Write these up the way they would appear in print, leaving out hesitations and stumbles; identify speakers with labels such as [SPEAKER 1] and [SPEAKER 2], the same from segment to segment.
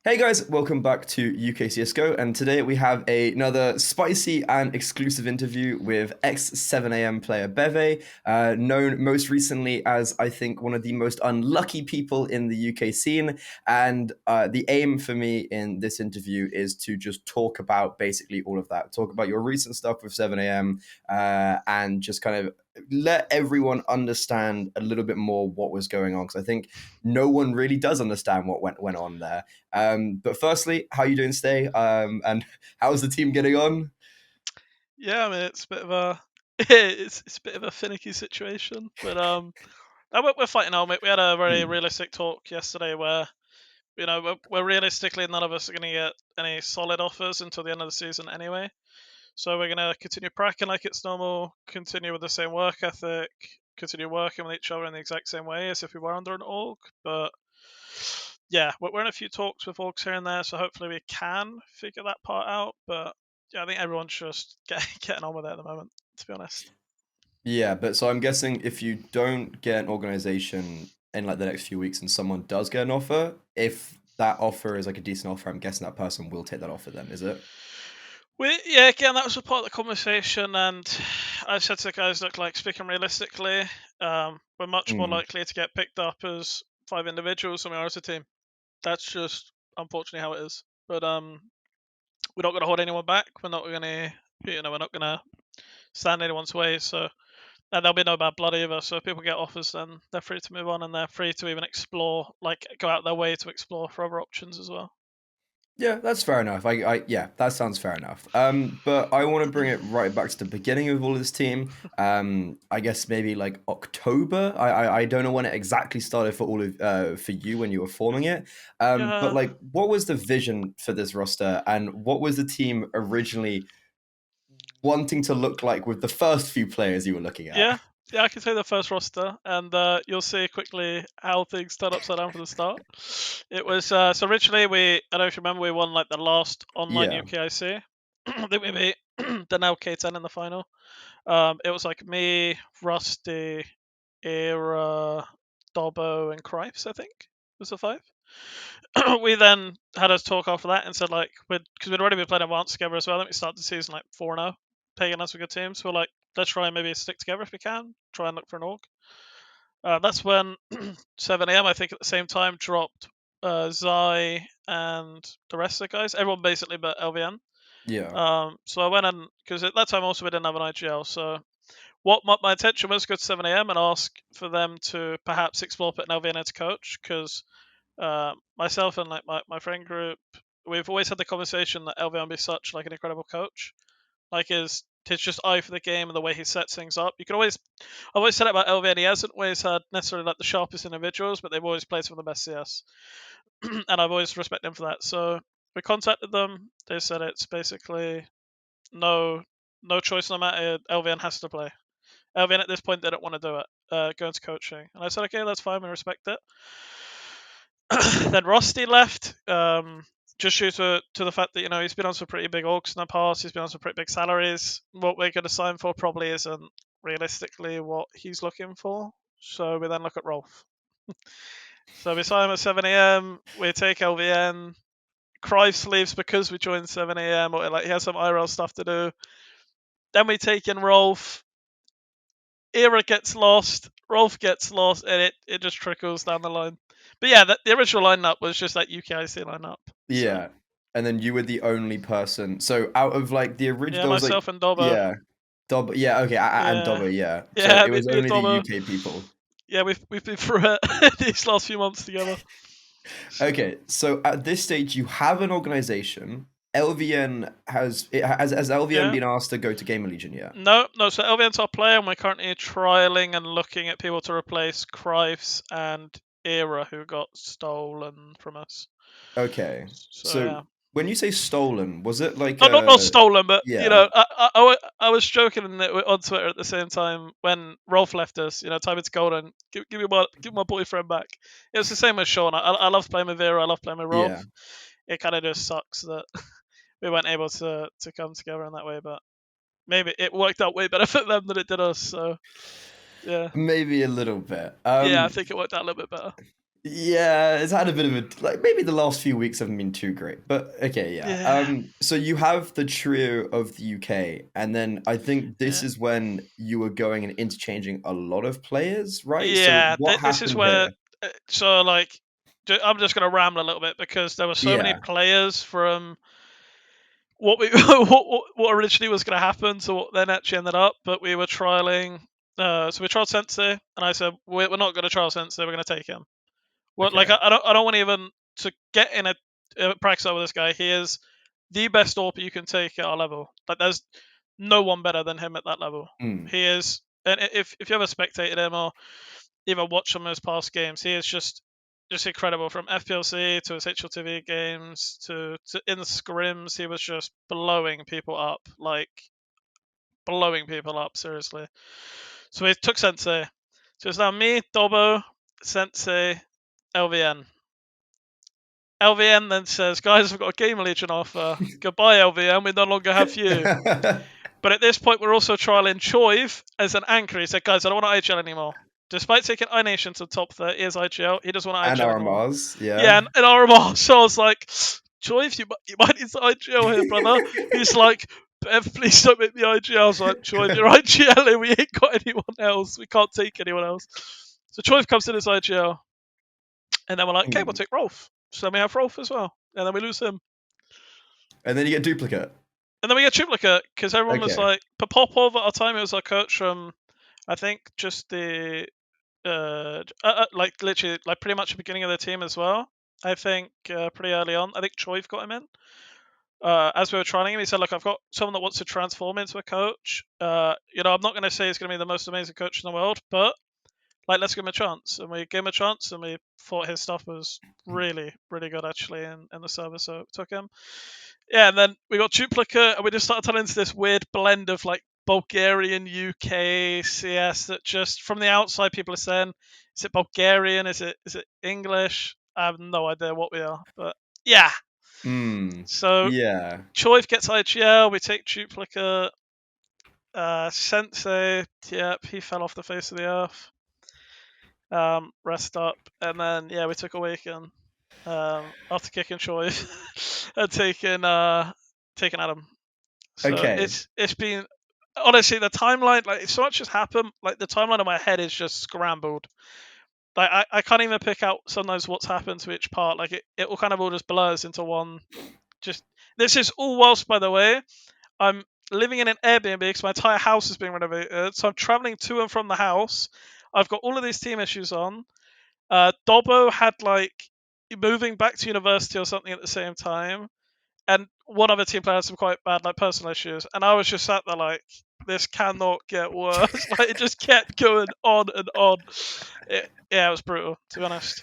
[SPEAKER 1] Hey guys, welcome back to UKCSGO, and today we have another spicy and exclusive interview with ex-7am player Bevve, known most recently as, I think, one of the most unlucky people in the UK scene. And the aim for me in this interview is to just talk about basically all of that. Talk about your recent stuff with 7am, and just kind of let everyone understand a little bit more what was going on, because I think no one really does understand what went on there. But firstly, how are you doing today? And how's the team getting on?
[SPEAKER 2] Yeah, I mean it's a bit of a it's a bit of a finicky situation, but we're fighting on it. We had a very
[SPEAKER 1] Hmm.
[SPEAKER 2] realistic talk yesterday where we're realistically none of us are going to get any solid offers until the end of the season anyway. So we're going to continue practicing like it's normal, continue with the same work ethic, continue working with each other in the exact same way as if we were under an org. But yeah, we're in a few talks with orgs here and there, so hopefully we can figure that part out. But yeah, I think everyone's just getting on with it at the moment, to be honest.
[SPEAKER 1] Yeah, but so I'm guessing if you don't get an organization in like the next few weeks and someone does get an offer, if that offer is like a decent offer, I'm guessing that person will take that offer then, is it?
[SPEAKER 2] Yeah, again, that was a part of the conversation, and I said to the guys, look, like speaking realistically, we're much more
[SPEAKER 1] Mm.
[SPEAKER 2] likely to get picked up as 5 individuals than we are as a team. That's just unfortunately how it is. But we're not going to hold anyone back. We're not going to, we're not going to stand in anyone's way. So and there'll be no bad blood either. So if people get offers, then they're free to move on, and they're free to even explore, like go out their way to explore for other options as well.
[SPEAKER 1] Yeah, that's fair enough. Yeah, that sounds fair enough. But I want to bring it right back to the beginning of all this team. I guess maybe like October. I don't know when it exactly started for all of for you when you were forming it. But
[SPEAKER 2] Yeah,
[SPEAKER 1] like, what was the vision for this roster, and what was the team originally wanting to look like with the first few players you were looking at?
[SPEAKER 2] yeah, yeah. I can say the first roster, and you'll see quickly how things turned upside down from the start. It was so originally I don't know if you remember, we won like the last online
[SPEAKER 1] Yeah.
[SPEAKER 2] UKIC. I think we beat the now K10 in the final. It was like me, Rusty, Era, Dobbo, and Cripes. I think was the five. We then had a talk after that and said like because we'd already been playing advanced together as well. I think we started the season like 4-0, playing as a good team. So we're like, let's try and maybe stick together if we can. Try and look for an org. That's when 7am I think at the same time dropped Zai and the rest of the guys. Everyone basically but LVN.
[SPEAKER 1] Yeah.
[SPEAKER 2] So I went and because at that time also we didn't have an IGL. So what my intention was to go to 7am and ask for them to perhaps explore putting LVN as coach because myself and like my friend group, we've always had the conversation that LVN be such like an incredible coach. Like his just eye for the game and the way he sets things up. I've always said it about LVN. He hasn't always had necessarily like the sharpest individuals, but they've always played some of the best CS, and I've always respected them for that. So we contacted them. They said it's basically no no choice no matter. LVN has to play. LVN at this point didn't want to do it, go into coaching, and I said okay, that's fine, we respect it. Then Rusty left, just due to the fact that he's been on some pretty big orgs in the past. He's been on some pretty big salaries. What we're going to sign for probably isn't realistically what he's looking for. So we then look at Rolf. So we sign him at 7am. We take LVN. Christ leaves because we joined 7am, or like he has some IRL stuff to do. Then we take in Rolf. Era gets lost. Rolf gets lost, and it just trickles down the line. But yeah, the original lineup was just that UKIC lineup. So
[SPEAKER 1] Yeah. And then you were the only person. So out of like the original,
[SPEAKER 2] yeah,
[SPEAKER 1] there was like,
[SPEAKER 2] myself and Dobbo.
[SPEAKER 1] yeah, Dob, yeah, okay, and
[SPEAKER 2] Yeah,
[SPEAKER 1] Dobber, yeah. So
[SPEAKER 2] yeah,
[SPEAKER 1] it was
[SPEAKER 2] me and
[SPEAKER 1] only the
[SPEAKER 2] Dobbo.
[SPEAKER 1] UK people.
[SPEAKER 2] Yeah, we've been through it these last few months together. So
[SPEAKER 1] Okay, so at this stage, you have an organization. LVN has LVN
[SPEAKER 2] yeah,
[SPEAKER 1] been asked to go to Gamer Legion yet?
[SPEAKER 2] no. So LVN's our player, and we're currently trialing and looking at people to replace Krives and Era, who got stolen from us.
[SPEAKER 1] Okay,
[SPEAKER 2] So
[SPEAKER 1] so
[SPEAKER 2] yeah.
[SPEAKER 1] when you say stolen, was it like
[SPEAKER 2] Not stolen, but
[SPEAKER 1] yeah,
[SPEAKER 2] I was joking on Twitter at the same time when Rolf left us. Time it's golden. Give my boyfriend back. It was the same with Sean. I love playing with Vera. I love playing with
[SPEAKER 1] yeah,
[SPEAKER 2] Rolf. It kind of just sucks that we weren't able to come together in that way, but maybe it worked out way better for them than it did us. So yeah,
[SPEAKER 1] maybe a little bit.
[SPEAKER 2] yeah, I think it worked out a little bit better.
[SPEAKER 1] Yeah, it's had a bit of a like maybe the last few weeks haven't been too great, but okay, yeah.
[SPEAKER 2] Yeah,
[SPEAKER 1] So you have the trio of the UK, and then I think this
[SPEAKER 2] yeah,
[SPEAKER 1] is when you were going and interchanging a lot of players, right? So
[SPEAKER 2] yeah.
[SPEAKER 1] what
[SPEAKER 2] This is
[SPEAKER 1] happened
[SPEAKER 2] where,
[SPEAKER 1] here?
[SPEAKER 2] so like, I'm just gonna ramble a little bit because there were so many
[SPEAKER 1] Yeah.
[SPEAKER 2] players from what we what originally was going to happen to what then actually ended up. But we were trialing. So we trialed SENSEi, and I said we're not going to trial SENSEi. We're going to take him. Well, like
[SPEAKER 1] Okay.
[SPEAKER 2] I don't want even to get in a practice with this guy. He is the best AWP you can take at our level. Like there's no one better than him at that level.
[SPEAKER 1] Mm.
[SPEAKER 2] He is, and if you ever spectated him or even watched some of his past games, he is just incredible. From FPLC to his HLTV games to in the scrims, he was just blowing people up, like blowing people up seriously. So we took SENSEi. So it's now me, Dobbo, SENSEi, LVN. LVN then says, "Guys, I've got a Game Legion offer. Goodbye, LVN. We no longer have you." But at this point, we're also trialing Choiv as an anchor. He said, "Guys, I don't want IGL anymore." Despite taking iNation to the top 30 as IGL, he doesn't want
[SPEAKER 1] And
[SPEAKER 2] IGL
[SPEAKER 1] our
[SPEAKER 2] anymore.
[SPEAKER 1] Mars,
[SPEAKER 2] Yeah,
[SPEAKER 1] yeah.
[SPEAKER 2] and RMR. So I was like, Choiv, you might need to IGL here, brother. He's like, "Bev, please don't make me IGL." I was like, Choiv, you're IGL and we ain't got anyone else. We can't take anyone else. So Choiv comes in as IGL. And then we're like, okay, we'll
[SPEAKER 1] Ooh.
[SPEAKER 2] take Rolf. So then we have Rolf as well. And then we lose him.
[SPEAKER 1] And then you get duplicate.
[SPEAKER 2] And then we get Triplicate because everyone was
[SPEAKER 1] Okay.
[SPEAKER 2] like, Popov at our time, it was our coach from, I think, just the, like literally, like pretty much the beginning of the team as well. I think pretty early on. I think Choiv got him in. As we were trying him, he said, "Look, I've got someone that wants to transform into a coach. I'm not going to say he's going to be the most amazing coach in the world, but like, let's give him a chance." And we gave him a chance, and we thought his stuff was really, really good actually in the server. So we took him. Yeah, and then we got Duplicate, and we just started turning into this weird blend of like Bulgarian, UKCS that just from the outside people are saying, is it Bulgarian? Is it English? I have no idea what we are, but yeah.
[SPEAKER 1] Mm.
[SPEAKER 2] So
[SPEAKER 1] Yeah.
[SPEAKER 2] Choiv gets IGL, we take Duplicate, SENSEi, yep, he fell off the face of the earth. Rest up, and then yeah, we took Awayken after kicking Choiv and taking Adam. So
[SPEAKER 1] Okay.
[SPEAKER 2] it's been honestly the timeline, like so much has happened. Like the timeline in my head is just scrambled. Like I can't even pick out sometimes what's happened to each part. Like it all kind of all just blurs into one. Just this is all whilst, by the way, I'm living in an Airbnb because my entire house is being renovated. So I'm traveling to and from the house. I've got all of these team issues on. Dobbo had like moving back to university or something at the same time, and one other team player had some quite bad like personal issues, and I was just sat there like, this cannot get worse. Like it just kept going on and on. Yeah, it was brutal to be honest.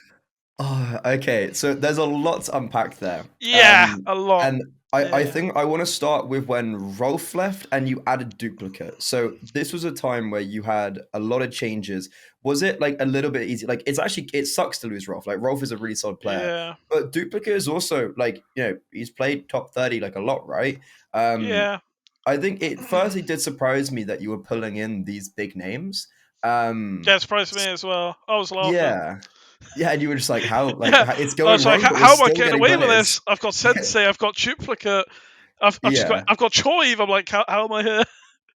[SPEAKER 1] Oh, okay, so there's a lot to unpack there.
[SPEAKER 2] Yeah, a lot.
[SPEAKER 1] And I
[SPEAKER 2] Yeah,
[SPEAKER 1] think I want to start with when Rolf left and you added duplicate. So this was a time where you had a lot of changes. Was it like a little bit easy? Like it's actually it sucks to lose Rolf. Like Rolf is a really solid player.
[SPEAKER 2] yeah,
[SPEAKER 1] But duplicate is also like, he's played top 30 like a lot, right? Um
[SPEAKER 2] yeah,
[SPEAKER 1] I think it firstly did surprise me that you were pulling in these big names.
[SPEAKER 2] yeah. It surprised me as well. I was laughing.
[SPEAKER 1] Yeah. Yeah, and you were just like, how,
[SPEAKER 2] Yeah,
[SPEAKER 1] it's
[SPEAKER 2] I
[SPEAKER 1] going
[SPEAKER 2] was like,
[SPEAKER 1] wrong, but we're
[SPEAKER 2] how am I
[SPEAKER 1] still
[SPEAKER 2] getting
[SPEAKER 1] getting
[SPEAKER 2] away with
[SPEAKER 1] players.
[SPEAKER 2] this? I've got SENSEi, I've got Duplicate, I've just got
[SPEAKER 1] Yeah,
[SPEAKER 2] I've got Choiv. I'm like, how am I here?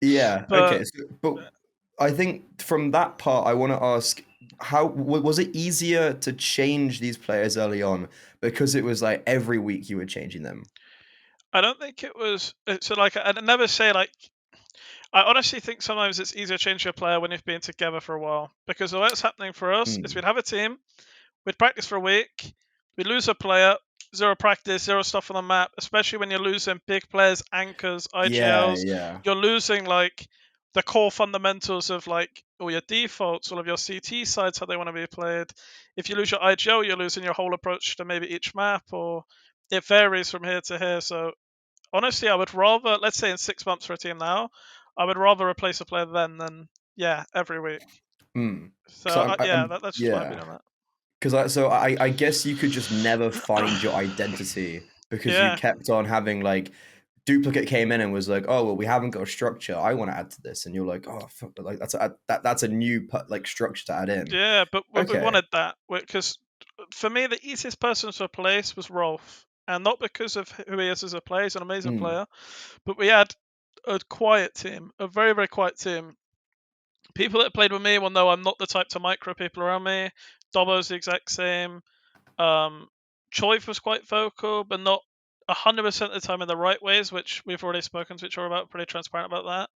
[SPEAKER 1] yeah,
[SPEAKER 2] But
[SPEAKER 1] okay. But I think from that part, I want to ask, how was it easier to change these players early on because it was like every week you were changing them?
[SPEAKER 2] I don't think it was. So like, I'd never say like. I honestly think sometimes it's easier to change your player when you've been together for a while, because the way it's happening for us is
[SPEAKER 1] Mm.
[SPEAKER 2] we'd have a team, we'd practice for a week, we'd lose a player, zero practice, zero stuff on the map. Especially when you're losing big players, anchors,
[SPEAKER 1] Yeah,
[SPEAKER 2] IGLs,
[SPEAKER 1] yeah.
[SPEAKER 2] you're losing like the core fundamentals of like all your defaults, all of your CT sides, how they want to be played. If you lose your IGL, you're losing your whole approach to maybe each map, or it varies from here to here. So honestly, I would rather, let's say in 6 months for a team now, I would rather replace a player then than yeah every week.
[SPEAKER 1] Mm.
[SPEAKER 2] So
[SPEAKER 1] So
[SPEAKER 2] yeah,
[SPEAKER 1] I'm
[SPEAKER 2] that's just my
[SPEAKER 1] yeah.
[SPEAKER 2] opinion on that.
[SPEAKER 1] Because I guess you could just never find your identity because you
[SPEAKER 2] Yeah,
[SPEAKER 1] kept on having like duplicate came in and was like, oh well, we haven't got a structure. I want to add to this, and you're like, oh fuck, like that's a new like structure to add in.
[SPEAKER 2] yeah, but we
[SPEAKER 1] Okay.
[SPEAKER 2] wanted that because for me, the easiest person to replace was Rolf, and not because of who he is as a player. He's an amazing player, but we had a quiet team, a very, very quiet team. People that played with me will know I'm not the type to micro people around me. Dobbo's the exact same. Choiv was quite vocal, but not 100% of the time in the right ways, which we've already spoken to each other about, pretty transparent about that.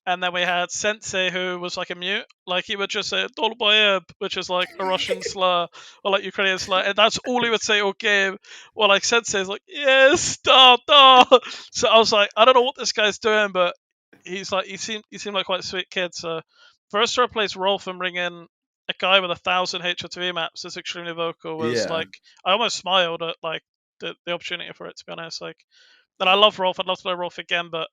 [SPEAKER 2] And then we had SENSEi, who was like a mute. Like, he would just say, Dolboyev, which is like a Russian slur, or like Ukrainian slur, and that's all he would say all game. Well, like, SENSEi is like, yes, da, da. So I was like, I don't know what this guy's doing, but he's like, he seemed like quite a sweet kid. So for us to replace Rolf and bring in a guy with 1,000 HOTV maps that's extremely vocal was
[SPEAKER 1] Yeah.
[SPEAKER 2] like, I almost smiled at like the opportunity for it, to be honest. Like, and I love Rolf. I'd love to play Rolf again, but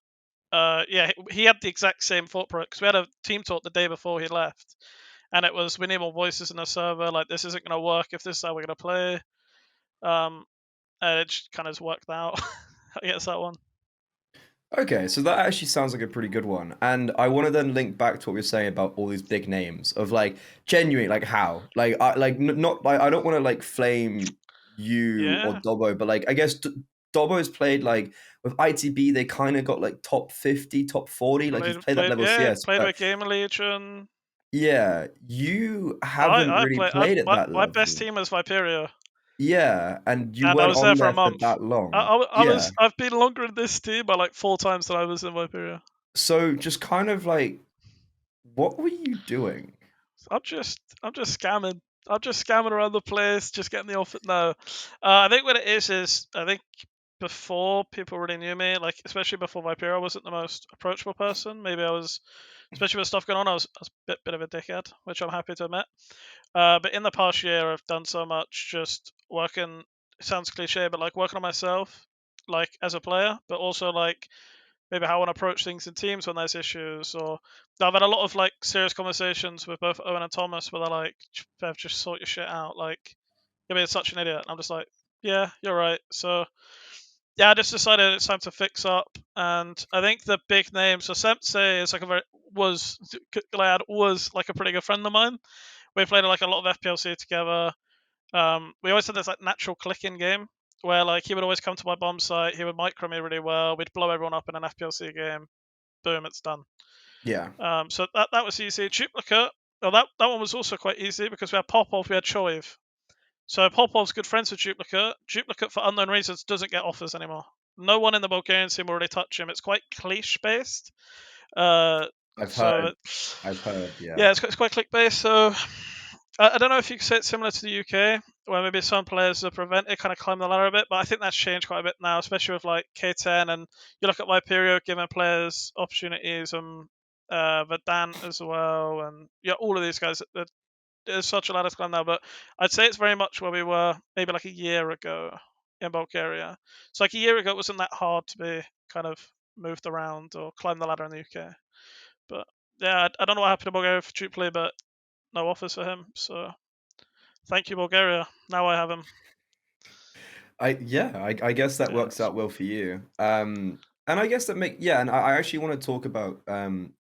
[SPEAKER 2] yeah, he had the exact same thought process, because we had a team talk the day before he left, and it was, we need more voices in the server. Like, this isn't going to work if this is how we're going to play. And it just kind of worked out. I guess that one.
[SPEAKER 1] Okay, so that actually sounds like a pretty good one. And I want to then link back to what we were saying about all these big names of like genuine, like how, like I like not like I don't want to like flame you or
[SPEAKER 2] Yeah,
[SPEAKER 1] Dobbo, but like I guess Dobbo's played like with ITB, they kind of got like top 50, top 40. Like he's played that level CS,
[SPEAKER 2] played
[SPEAKER 1] but
[SPEAKER 2] with Gamer Legion.
[SPEAKER 1] yeah, you haven't really played at that
[SPEAKER 2] My best
[SPEAKER 1] level.
[SPEAKER 2] team was Viperia,
[SPEAKER 1] Yeah, and you
[SPEAKER 2] and I
[SPEAKER 1] weren't
[SPEAKER 2] was there
[SPEAKER 1] on
[SPEAKER 2] for a
[SPEAKER 1] there for
[SPEAKER 2] month.
[SPEAKER 1] that long. Yeah.
[SPEAKER 2] I've been longer in this team by like 4 times than I was in Viperia.
[SPEAKER 1] So just kind of like, what were you doing?
[SPEAKER 2] I'm just scamming. I'm just scamming around the place, just getting the offer. No, I think what it is I think before people really knew me, like especially before Viperia, I wasn't the most approachable person. Maybe I was, especially with stuff going on, I was a bit of a dickhead, which I'm happy to admit. But in the past year, I've done so much just working. It sounds cliche, but like working on myself, like as a player, but also like maybe how I want to approach things in teams when there's issues. Or I've had a lot of like serious conversations with both Owen and Thomas where they're like, Bev, just sort your shit out. Like, you're being such an idiot. And I'm just like, yeah, you're right. So yeah, I just decided it's time to fix up. And I think the big names, so SENSEi is like was like a pretty good friend of mine. We played like a lot of FPLC together. We always had this like natural clicking game where like he would always come to my bomb site, he would micro me really well, we'd blow everyone up in an FPLC game, boom, it's done.
[SPEAKER 1] Yeah.
[SPEAKER 2] So that was easy. Duplicate, well, that one was also quite easy because we had Popov, we had Choiv. So Popov's good friends with Duplicate. Duplicate, for unknown reasons, doesn't get offers anymore. No one in the Bulgarian team will really touch him. It's quite cliche based. Uh,
[SPEAKER 1] I've
[SPEAKER 2] so
[SPEAKER 1] heard. I've heard. Yeah.
[SPEAKER 2] yeah, it's quite click based. So I don't know if you could say it's similar to the UK, where maybe some players are prevented kind of climb the ladder a bit, but I think that's changed quite a bit now, especially with like K10, and you look at Viperio giving players opportunities, and Verdant as well, and yeah, all of these guys. There's such a ladder to climb now, but I'd say it's very much where we were maybe like a year ago in Bulgaria. So like a year ago, it wasn't that hard to be kind of moved around or climb the ladder in the UK. But yeah, I don't know what happened in Bulgaria for Dupley, but no offers for him. So thank you, Bulgaria. Now I have him.
[SPEAKER 1] I guess that works
[SPEAKER 2] Yes.
[SPEAKER 1] out well for you. And I guess that and I actually want to talk about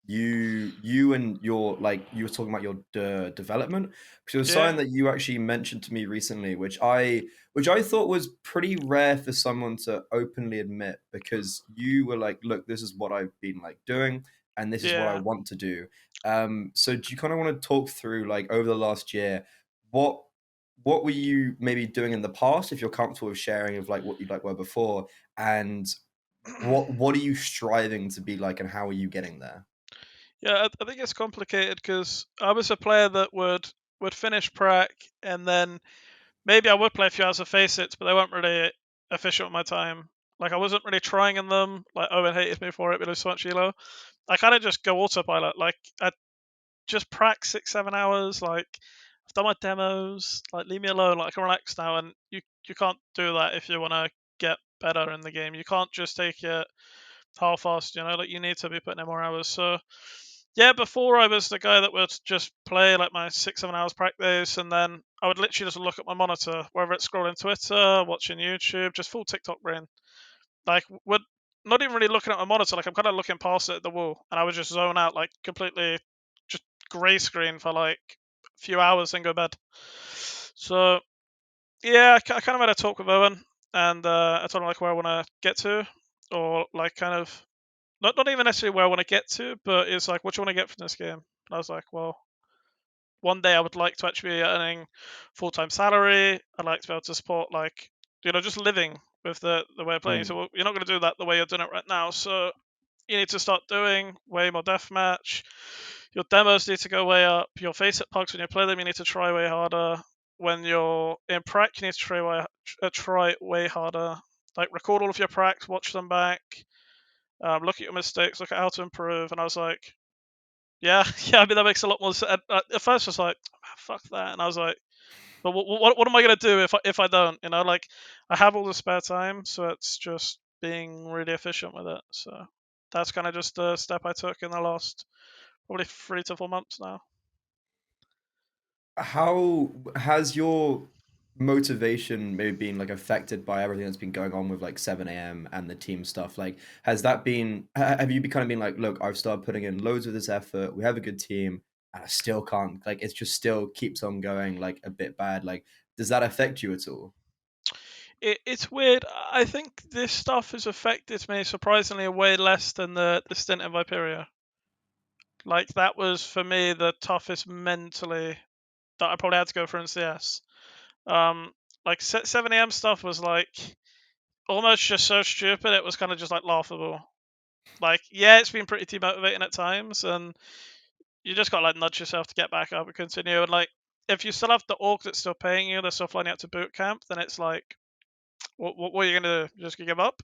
[SPEAKER 1] you and your like you were talking about your development, because it was something
[SPEAKER 2] Yeah.
[SPEAKER 1] that you actually mentioned to me recently, which I thought was pretty rare for someone to openly admit, because you were like, look, this is what I've been like doing, and this is what I
[SPEAKER 2] Yeah.
[SPEAKER 1] want to do. So do you kind of want to talk through, like, over the last year, what what were you maybe doing in the past, if you're comfortable with sharing, of like what you like were before, and what are you striving to be like, and how are you getting there?
[SPEAKER 2] Yeah, I think it's complicated because I was a player that would finish prac, and then maybe I would play a few hours of Faceit, but they weren't really efficient with my time. Like, I wasn't really trying in them. Like, Owen hated me for it, but it was so much elo. I kind of just go autopilot. Like, I just prac 6-7 hours. Like, I've done my demos. Like, leave me alone. Like, I can relax now. And you can't do that if you want to get better in the game. You can't just take it half-assed. Like, you need to be putting in more hours. So yeah, before I was the guy that would just play like my 6-7 hours practice, and then I would literally just look at my monitor, whether it's scrolling Twitter, watching YouTube, just full TikTok brain. Like, would not even really looking at my monitor. Like, I'm kind of looking past it at the wall, and I would just zone out, like completely, just grey screen for like a few hours, then go bed. So Yeah, I kind of had a talk with Owen, and I told him like where I want to get to, or like kind of not even necessarily where I want to get to, but it's like what do you want to get from this game. And I was like, well, one day I would like to actually be earning full-time salary. I'd like to be able to support like just living with the way of playing. So
[SPEAKER 1] Mm.
[SPEAKER 2] well, you're not going to do that the way you're doing it right now. So you need to start doing way more deathmatch. Your demos need to go way up. Your face at pucks when you play them, you need to try way harder. When you're in prac, you need to try way harder. Like record all of your pracs, watch them back, look at your mistakes, look at how to improve. And I was like, yeah, yeah. I mean that makes a lot more sense. At first, I was like, fuck that, and I was like, but what am I gonna do if I don't? Like I have all the spare time, so it's just being really efficient with it. So that's kind of just a step I took in the last probably 3 to 4 months now.
[SPEAKER 1] How has your motivation maybe been like affected by everything that's been going on with like 7 a.m. and the team stuff? Like, has that been? Have you kind of been like, look, I've started putting in loads of this effort. We have a good team, and I still can't. Like, it's just still keeps on going like a bit bad. Like, does that affect you at all?
[SPEAKER 2] It's weird. I think this stuff has affected me surprisingly way less than the stint in Viperia. Like that was for me the toughest mentally that I probably had to go through in CS. Like 7 a.m. stuff was like almost just so stupid. It was kind of just like laughable. Like yeah, it's been pretty demotivating at times, and you just got to like nudge yourself to get back up and continue. And like if you still have the org that's still paying you, they're still flying out to boot camp, then it's like, what are you gonna do? You're just gonna give up?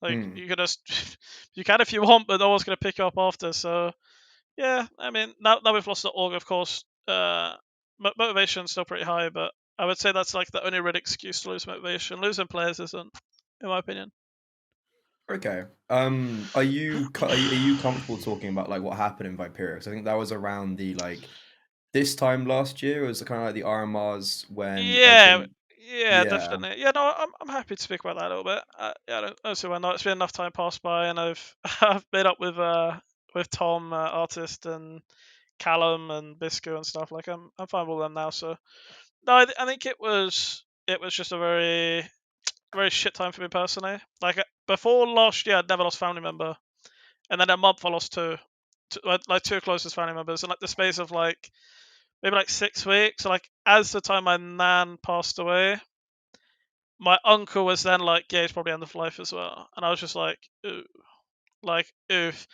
[SPEAKER 2] Like
[SPEAKER 1] Mm.
[SPEAKER 2] you could just you can if you want, but no one's gonna pick you up after. So yeah, I mean now we've lost the org, of course. Motivation's still pretty high, but I would say that's like the only real excuse to lose motivation. Losing players isn't, in my opinion.
[SPEAKER 1] Okay. Are you comfortable talking about like what happened in Viperia? 'Cause I think that was around the like this time last year. It was kind of like the RMRs when I
[SPEAKER 2] Yeah,
[SPEAKER 1] think,
[SPEAKER 2] yeah,
[SPEAKER 1] yeah.
[SPEAKER 2] definitely. Yeah, no, I'm happy to speak about that a little bit. Yeah, I don't see why not. It's been enough time passed by, and I've I've made up with Tom, artist, and Callum and Bisco and stuff. Like I'm fine with them now. So no, I think it was just a very shit time for me personally. Like before last year, I'd never lost a family member, and then a month I lost like two closest family members, in like the space of like maybe like 6 weeks. So like as the time my nan passed away, my uncle was then like, yeah, he's probably end of life as well, and I was just like, ooh, like oof.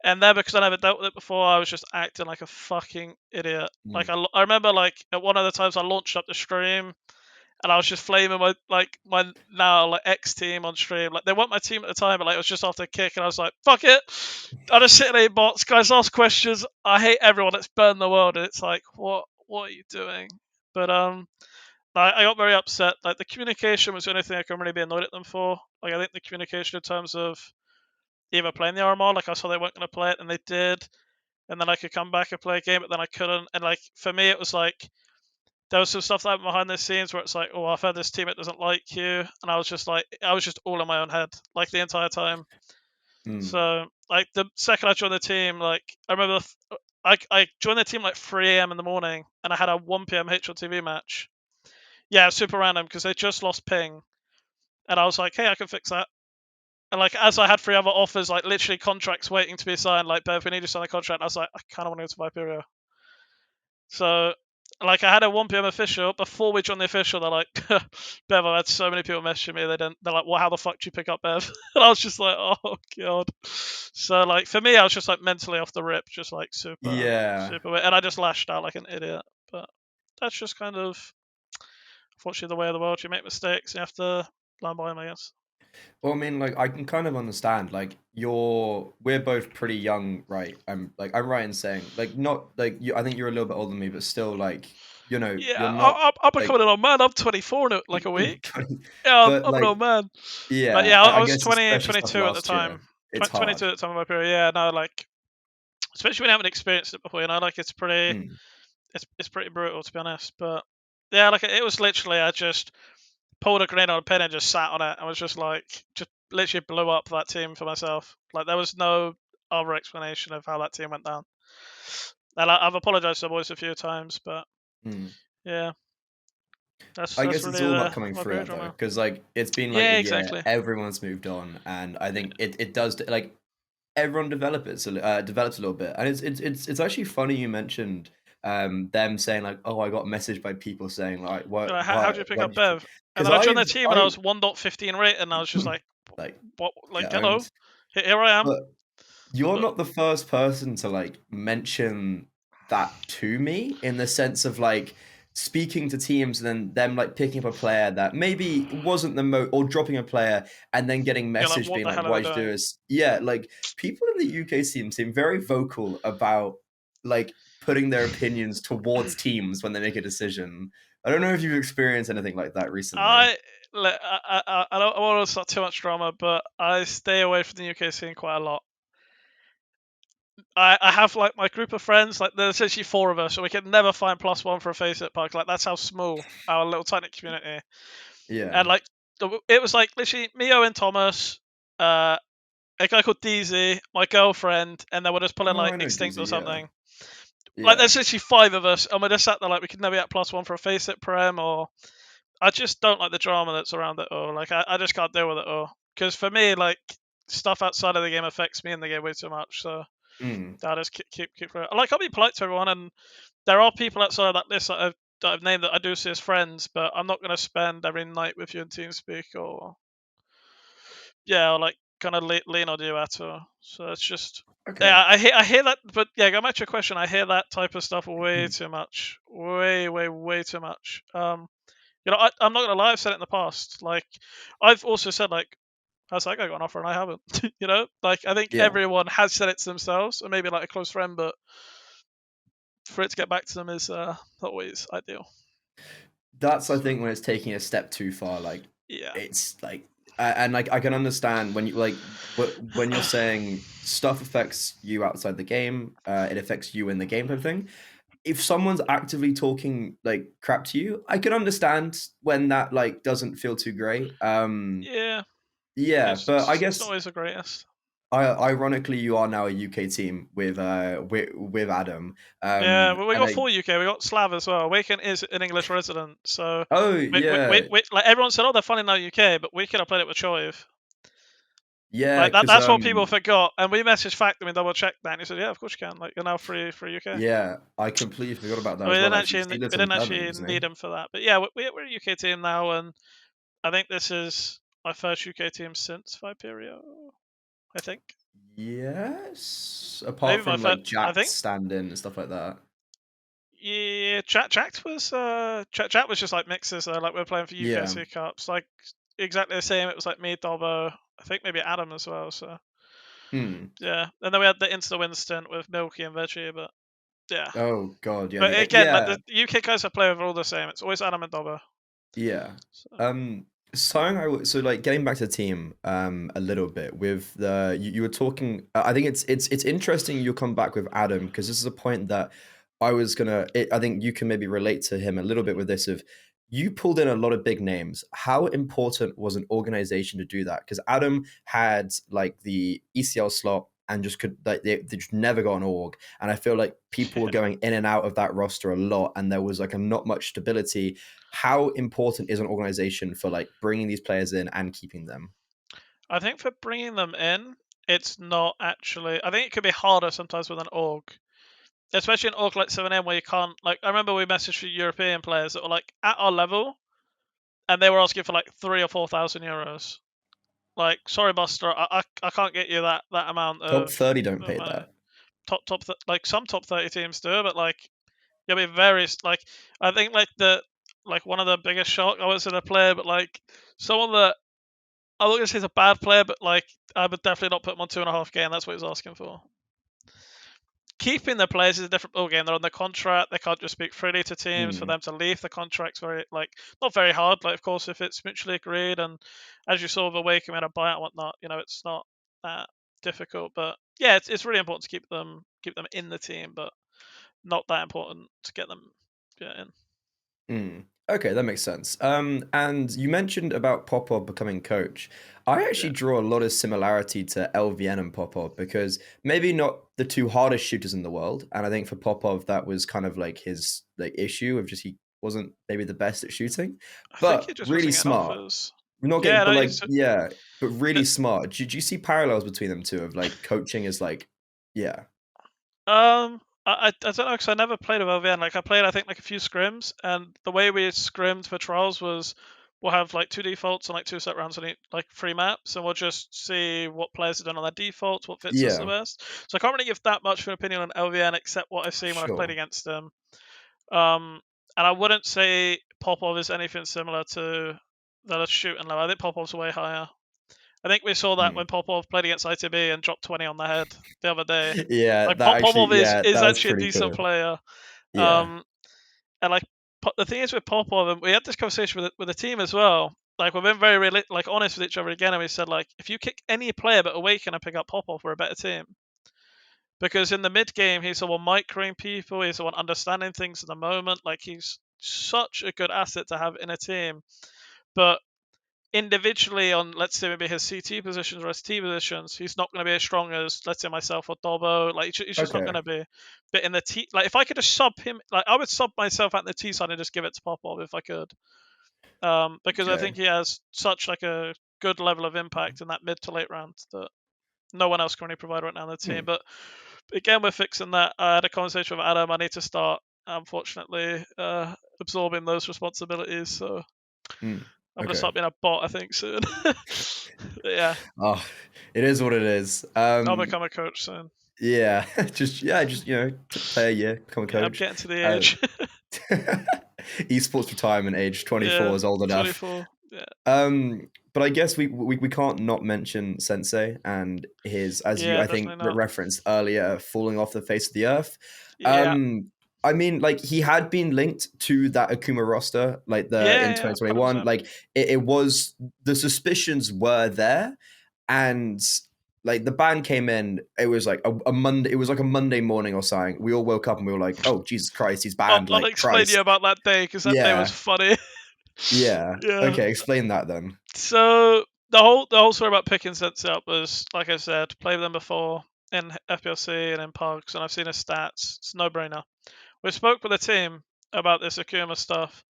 [SPEAKER 2] And then because I never dealt with it before, I was just acting like a fucking idiot. Like
[SPEAKER 1] Mm.
[SPEAKER 2] I remember like at one of the times I launched up the stream and I was just flaming my now like ex team on stream. Like they weren't my team at the time, but like it was just after a kick, and I was like, "Fuck it!" I just sit in a box, guys. Ask questions. I hate everyone. Let's burn the world. And it's like, what are you doing? But I got very upset. Like the communication was the only thing I could really be annoyed at them for. Like I think the communication in terms of either playing the RMR, like I saw they weren't going to play it, and they did, and then I could come back and play a game, but then I couldn't. And like for me, it was like there was some stuff that happened behind the scenes where it's like, oh, I've had this teammate doesn't like you, and I was just like, I was just all in my own head, like the entire time.
[SPEAKER 1] Mm.
[SPEAKER 2] So like the second I joined the team, like I remember I joined the team like 3 a.m. in the morning, and I had a 1 p.m. HLTV match. Yeah, it was super random because they just lost ping, and I was like, hey, I can fix that. And like as I had 3 other offers, like literally contracts waiting to be signed, like Bev, we need to sign a contract. And I was like, I kind of want to go to Viperia. So, like, I had a 1 p.m. official. Before we joined the official, they're like, Bev, I had so many people messaging me. They're like, well, how the fuck do you pick up Bev? And I was just like, oh, God. So, like, for me, I was just, like, mentally off the rip, just, like, super,
[SPEAKER 1] Yeah.
[SPEAKER 2] super weird. And I just lashed out like an idiot. But that's just kind of, unfortunately, the way of the world. You make mistakes and you have to learn by them, I guess.
[SPEAKER 1] Well, I mean, like, I can kind of understand. Like, we're both pretty young, right? I'm right in saying, like, not like you. I think you're a little bit older than me, but still, like,
[SPEAKER 2] Yeah,
[SPEAKER 1] you're not
[SPEAKER 2] I'm
[SPEAKER 1] like,
[SPEAKER 2] becoming an old man. I'm 24 in like a week. Yeah,
[SPEAKER 1] but
[SPEAKER 2] I'm an
[SPEAKER 1] like,
[SPEAKER 2] old man. But
[SPEAKER 1] yeah,
[SPEAKER 2] yeah, I
[SPEAKER 1] I
[SPEAKER 2] was
[SPEAKER 1] guess
[SPEAKER 2] 20,
[SPEAKER 1] especially stuff
[SPEAKER 2] 22 at the
[SPEAKER 1] last
[SPEAKER 2] time.
[SPEAKER 1] year, it's hard.
[SPEAKER 2] 22 at the time of my period. Yeah, no, like especially when you haven't experienced it before, like it's pretty,
[SPEAKER 1] Mm.
[SPEAKER 2] it's pretty brutal to be honest. But yeah, like it was literally, I just pulled a grenade on a pin and just sat on it. I was just like, just literally blew up that team for myself. Like there was no other explanation of how that team went down. And I've apologized to the boys a few times, but
[SPEAKER 1] Mm.
[SPEAKER 2] yeah, That's
[SPEAKER 1] I
[SPEAKER 2] that's
[SPEAKER 1] guess it's
[SPEAKER 2] really
[SPEAKER 1] all about
[SPEAKER 2] the
[SPEAKER 1] coming
[SPEAKER 2] my
[SPEAKER 1] through
[SPEAKER 2] big
[SPEAKER 1] it though,
[SPEAKER 2] drama.
[SPEAKER 1] because like it's been like a
[SPEAKER 2] Yeah,
[SPEAKER 1] year,
[SPEAKER 2] exactly.
[SPEAKER 1] everyone's moved on, and I
[SPEAKER 2] Yeah.
[SPEAKER 1] think it does like everyone develops a little bit, and it's actually funny you mentioned them saying like, oh, I got messaged by people saying like,
[SPEAKER 2] You're
[SPEAKER 1] what
[SPEAKER 2] like, how do you pick
[SPEAKER 1] why
[SPEAKER 2] up
[SPEAKER 1] did you pick?
[SPEAKER 2] Bev? And
[SPEAKER 1] Because
[SPEAKER 2] then I joined their
[SPEAKER 1] I've
[SPEAKER 2] team and I
[SPEAKER 1] I
[SPEAKER 2] was 1.15 rated, and I was just like,
[SPEAKER 1] like
[SPEAKER 2] what? Like,
[SPEAKER 1] get
[SPEAKER 2] hello,
[SPEAKER 1] owned,
[SPEAKER 2] here I am.
[SPEAKER 1] but you're
[SPEAKER 2] But
[SPEAKER 1] not the first person to like mention that to me in the sense of like speaking to teams and then them like picking up a player that maybe wasn't the or dropping a player and then getting
[SPEAKER 2] you're like,
[SPEAKER 1] message
[SPEAKER 2] what
[SPEAKER 1] being
[SPEAKER 2] the
[SPEAKER 1] like,
[SPEAKER 2] hell are
[SPEAKER 1] why
[SPEAKER 2] they
[SPEAKER 1] did you do
[SPEAKER 2] doing?
[SPEAKER 1] this? Yeah, like people in the UK seem very vocal about like putting their opinions towards teams when they make a decision. I don't know if you've experienced anything like that recently.
[SPEAKER 2] I don't want to start too much drama, but I stay away from the UK scene quite a lot. I have like my group of friends, like there's essentially four of us, so we can never find +1 for a face at park. Like that's how small our little tiny community.
[SPEAKER 1] Yeah.
[SPEAKER 2] And like it was like literally me, Owen, Thomas, uh, a guy called DZ, my girlfriend, and then we're just pulling
[SPEAKER 1] Oh,
[SPEAKER 2] like
[SPEAKER 1] I know
[SPEAKER 2] Extinct or
[SPEAKER 1] DZ, yeah.
[SPEAKER 2] something. Like
[SPEAKER 1] Yeah.
[SPEAKER 2] there's literally five of us, and we're just sat there like we could never get +1 for a face at prem, or I just don't like the drama that's around it, or like I just can't deal with it, or because for me like stuff outside of the game affects me in the game way too much. So
[SPEAKER 1] Mm.
[SPEAKER 2] I just keep through it. Like I'll be polite to everyone, and there are people outside of that list that I've named that I do see as friends, but I'm not going to spend every night with you in TeamSpeak or or like kind of lean on you at all. So it's just
[SPEAKER 1] Okay.
[SPEAKER 2] I hear that, but yeah, go back to your question. I hear that type of stuff way too much, way too much. I'm not gonna lie, I've said it in the past. Like I've also said like, how's that guy got an offer and I haven't? Like I think
[SPEAKER 1] Yeah.
[SPEAKER 2] everyone has said it to themselves, or maybe like a close friend, but for it to get back to them is not always ideal.
[SPEAKER 1] That's I
[SPEAKER 2] So
[SPEAKER 1] think when it's taking a step too far, like
[SPEAKER 2] yeah.
[SPEAKER 1] it's like and like I can understand when you like when you're saying stuff affects you outside the game, it affects you in the game type of thing. If someone's actively talking like crap to you, I can understand when that like doesn't feel too great.
[SPEAKER 2] Yeah,
[SPEAKER 1] Yeah, but I
[SPEAKER 2] it's not
[SPEAKER 1] guess
[SPEAKER 2] always the greatest.
[SPEAKER 1] ironically you are now a UK team with Adam.
[SPEAKER 2] Yeah, well, we
[SPEAKER 1] And
[SPEAKER 2] got
[SPEAKER 1] I
[SPEAKER 2] four UK. We got Slav as well. Awayken is an English resident, so
[SPEAKER 1] oh yeah.
[SPEAKER 2] like everyone said, oh, they're funny now UK, but we could have played it with Choiv.
[SPEAKER 1] Yeah,
[SPEAKER 2] Like
[SPEAKER 1] because
[SPEAKER 2] that's what people forgot. And we messaged Fact and we double checked that, and he said, yeah, of course you can. Like you're now free UK.
[SPEAKER 1] yeah, I completely forgot about that
[SPEAKER 2] And
[SPEAKER 1] as well, actually, 'cause he
[SPEAKER 2] we
[SPEAKER 1] lives in
[SPEAKER 2] didn't
[SPEAKER 1] Birmingham,
[SPEAKER 2] actually
[SPEAKER 1] doesn't he?
[SPEAKER 2] need him for that. But yeah, we're a UK team now, and I think this is my first UK team since Viperio. I think
[SPEAKER 1] Yes,
[SPEAKER 2] maybe
[SPEAKER 1] apart
[SPEAKER 2] my
[SPEAKER 1] from,
[SPEAKER 2] first.
[SPEAKER 1] like,
[SPEAKER 2] I
[SPEAKER 1] Jack's
[SPEAKER 2] think
[SPEAKER 1] stand-in and stuff like that.
[SPEAKER 2] yeah. Chat was just like mixes. Like we were playing for
[SPEAKER 1] Yeah.
[SPEAKER 2] UKC Cups, like exactly the same. It was like me, Dobbo, I think maybe Adam as well. So
[SPEAKER 1] Hmm.
[SPEAKER 2] yeah, and then we had the insta win stint with Milky and Veggie, but yeah.
[SPEAKER 1] Oh god, yeah,
[SPEAKER 2] But
[SPEAKER 1] the
[SPEAKER 2] again, like
[SPEAKER 1] yeah,
[SPEAKER 2] the UK guys I play with are all the same. It's always Adam and Dobbo.
[SPEAKER 1] yeah.
[SPEAKER 2] So
[SPEAKER 1] Something so, like, getting back to the team, a little bit with the you were talking I think it's interesting you come back with Adam because this is a point that I think you can maybe relate to him a little bit with this of you pulled in a lot of big names. How important was an organization to do that? Because Adam had like the ECL slot and just could like they just never got an org. And I feel like people were
[SPEAKER 2] yeah,
[SPEAKER 1] going in and out of that roster a lot, and there was like a not much stability. How important is an organization for like bringing these players in and keeping them?
[SPEAKER 2] I think for bringing them in, it's not actually. I think it could be harder sometimes with an org, especially an org like 7M where you can't. Like I remember we messaged for European players that were like at our level, and they were asking for like 3 or 4 thousand euros. Like, sorry, Buster, I can't get you that amount
[SPEAKER 1] Top
[SPEAKER 2] of
[SPEAKER 1] 30 don't pay
[SPEAKER 2] money.
[SPEAKER 1] that.
[SPEAKER 2] Like some top 30 teams do, but like yeah, it varies. Like I think like one of the biggest shock I was in a player, but like someone that I'm not gonna say he's a bad player, but like I would definitely not put him on 2.5K, and that's what he's asking for. Keeping the players is a different ballgame. They're on the contract. They can't just speak freely to teams. For
[SPEAKER 1] Mm,
[SPEAKER 2] them to leave the contract's very like not very hard. Like of course if it's mutually agreed, and as you saw with Awayken and a buyout and whatnot, it's not that difficult. But yeah, it's really important to keep them in the team, but not that important to get them in.
[SPEAKER 1] mm. Okay, that makes sense. And you mentioned about Popov becoming coach. I
[SPEAKER 2] Yeah.
[SPEAKER 1] actually draw a lot of similarity to LVN and Popov because maybe not the two hardest shooters in the world, and I think for Popov that was kind of like his like issue of just he wasn't maybe the best at shooting,
[SPEAKER 2] I think he
[SPEAKER 1] but
[SPEAKER 2] just
[SPEAKER 1] really
[SPEAKER 2] wasn't getting
[SPEAKER 1] smart.
[SPEAKER 2] offers.
[SPEAKER 1] Not getting,
[SPEAKER 2] Yeah,
[SPEAKER 1] but
[SPEAKER 2] no,
[SPEAKER 1] like,
[SPEAKER 2] he's,
[SPEAKER 1] yeah, but really
[SPEAKER 2] but,
[SPEAKER 1] smart. Did you see parallels between them two of like coaching is like, yeah,
[SPEAKER 2] I don't know because I never played with LVN. Like I played, I think like a few scrims, and the way we scrimmed for trials was we'll have like 2 defaults and like 2 set rounds on each, like 3 maps, and we'll just see what players have done on their defaults, what fits us the
[SPEAKER 1] yeah,
[SPEAKER 2] best. So I can't really give that much of an opinion on LVN except what I've seen when I've played
[SPEAKER 1] sure,
[SPEAKER 2] against them. Um, and I wouldn't say Popov is anything similar to the shooting level. I think Popov's way higher. I think we saw that
[SPEAKER 1] Hmm.
[SPEAKER 2] when Popov played against ITB and dropped 20 on the head the other day.
[SPEAKER 1] Yeah,
[SPEAKER 2] Like
[SPEAKER 1] that
[SPEAKER 2] Popov
[SPEAKER 1] actually, yeah,
[SPEAKER 2] is
[SPEAKER 1] that was
[SPEAKER 2] actually a
[SPEAKER 1] pretty
[SPEAKER 2] decent
[SPEAKER 1] cool.
[SPEAKER 2] player.
[SPEAKER 1] Yeah,
[SPEAKER 2] Um, and like the thing is with Popov, and we had this conversation with the team as well. Like we've been very like honest with each other again, and we said like if you kick any player but Awayken and pick up Popov, we're a better team. Because in the mid game, he's the one microing people. He's the one understanding things in the moment. Like he's such a good asset to have in a team. But individually on, let's say, maybe his CT positions or his T positions, he's not going to be as strong as, let's say, myself or Dobbo. Like he's just not going
[SPEAKER 1] okay,
[SPEAKER 2] to be. But in the T, like if I could just sub him, like I would sub myself at the T side and just give it to Popov if I could, because I
[SPEAKER 1] okay.
[SPEAKER 2] think he has such like a good level of impact in that mid to late round that no one else can really provide right now in the team.
[SPEAKER 1] Hmm.
[SPEAKER 2] But again, we're fixing that. I had a conversation with Adam. I need to start, unfortunately, absorbing those responsibilities. So
[SPEAKER 1] Hmm.
[SPEAKER 2] I'm gonna
[SPEAKER 1] Okay.
[SPEAKER 2] start being a bot, I think, soon. Yeah,
[SPEAKER 1] Oh, it is what it is.
[SPEAKER 2] I'll become a coach soon.
[SPEAKER 1] Yeah, just play a year, become a
[SPEAKER 2] Yeah, I'm
[SPEAKER 1] coach.
[SPEAKER 2] getting to the
[SPEAKER 1] Uh,
[SPEAKER 2] age.
[SPEAKER 1] esports retirement age 24
[SPEAKER 2] Yeah,
[SPEAKER 1] is old enough.
[SPEAKER 2] 24. Yeah,
[SPEAKER 1] But I guess we can't not mention SENSEi and his, as you
[SPEAKER 2] yeah,
[SPEAKER 1] I think
[SPEAKER 2] definitely not.
[SPEAKER 1] referenced earlier, falling off the face of the earth.
[SPEAKER 2] Yeah,
[SPEAKER 1] Um, I mean, like he had been linked to that Akuma roster, like the in
[SPEAKER 2] yeah,
[SPEAKER 1] 2021.
[SPEAKER 2] 100%.
[SPEAKER 1] Like it was the suspicions were there, and like the ban came in. It was like a Monday. It was like a Monday morning or something. We all woke up and we were like, "Oh Jesus Christ, he's banned!"
[SPEAKER 2] I'll
[SPEAKER 1] Like
[SPEAKER 2] explain to you
[SPEAKER 1] Christ.
[SPEAKER 2] about that day because that day was
[SPEAKER 1] Yeah,
[SPEAKER 2] funny.
[SPEAKER 1] yeah.
[SPEAKER 2] Yeah.
[SPEAKER 1] Okay, explain that then.
[SPEAKER 2] So the whole story about picking Sensei up was, like I said, played with them before in FPLC and in Pugs, and I've seen his stats. It's no brainer. We spoke with the team about this Akuma stuff.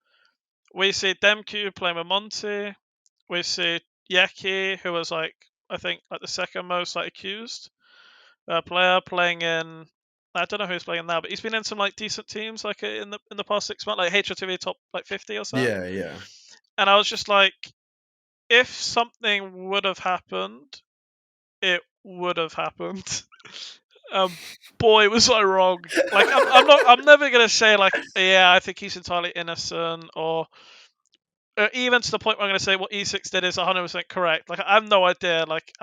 [SPEAKER 2] We see Demku playing with Monty. We see Yeki, who was like I think like the second most like accused player playing in. I don't know who he's playing now, but he's been in some like decent teams like in the past 6 months, like HRTV top like 50 or so.
[SPEAKER 1] Yeah, yeah.
[SPEAKER 2] And I was just like, if something would have happened, it would have happened. Boy, was I wrong. Like I'm never gonna say like, yeah, I think he's entirely innocent, or even to the point where I'm gonna say what ESIC did is 100% correct. Like I have no idea. Like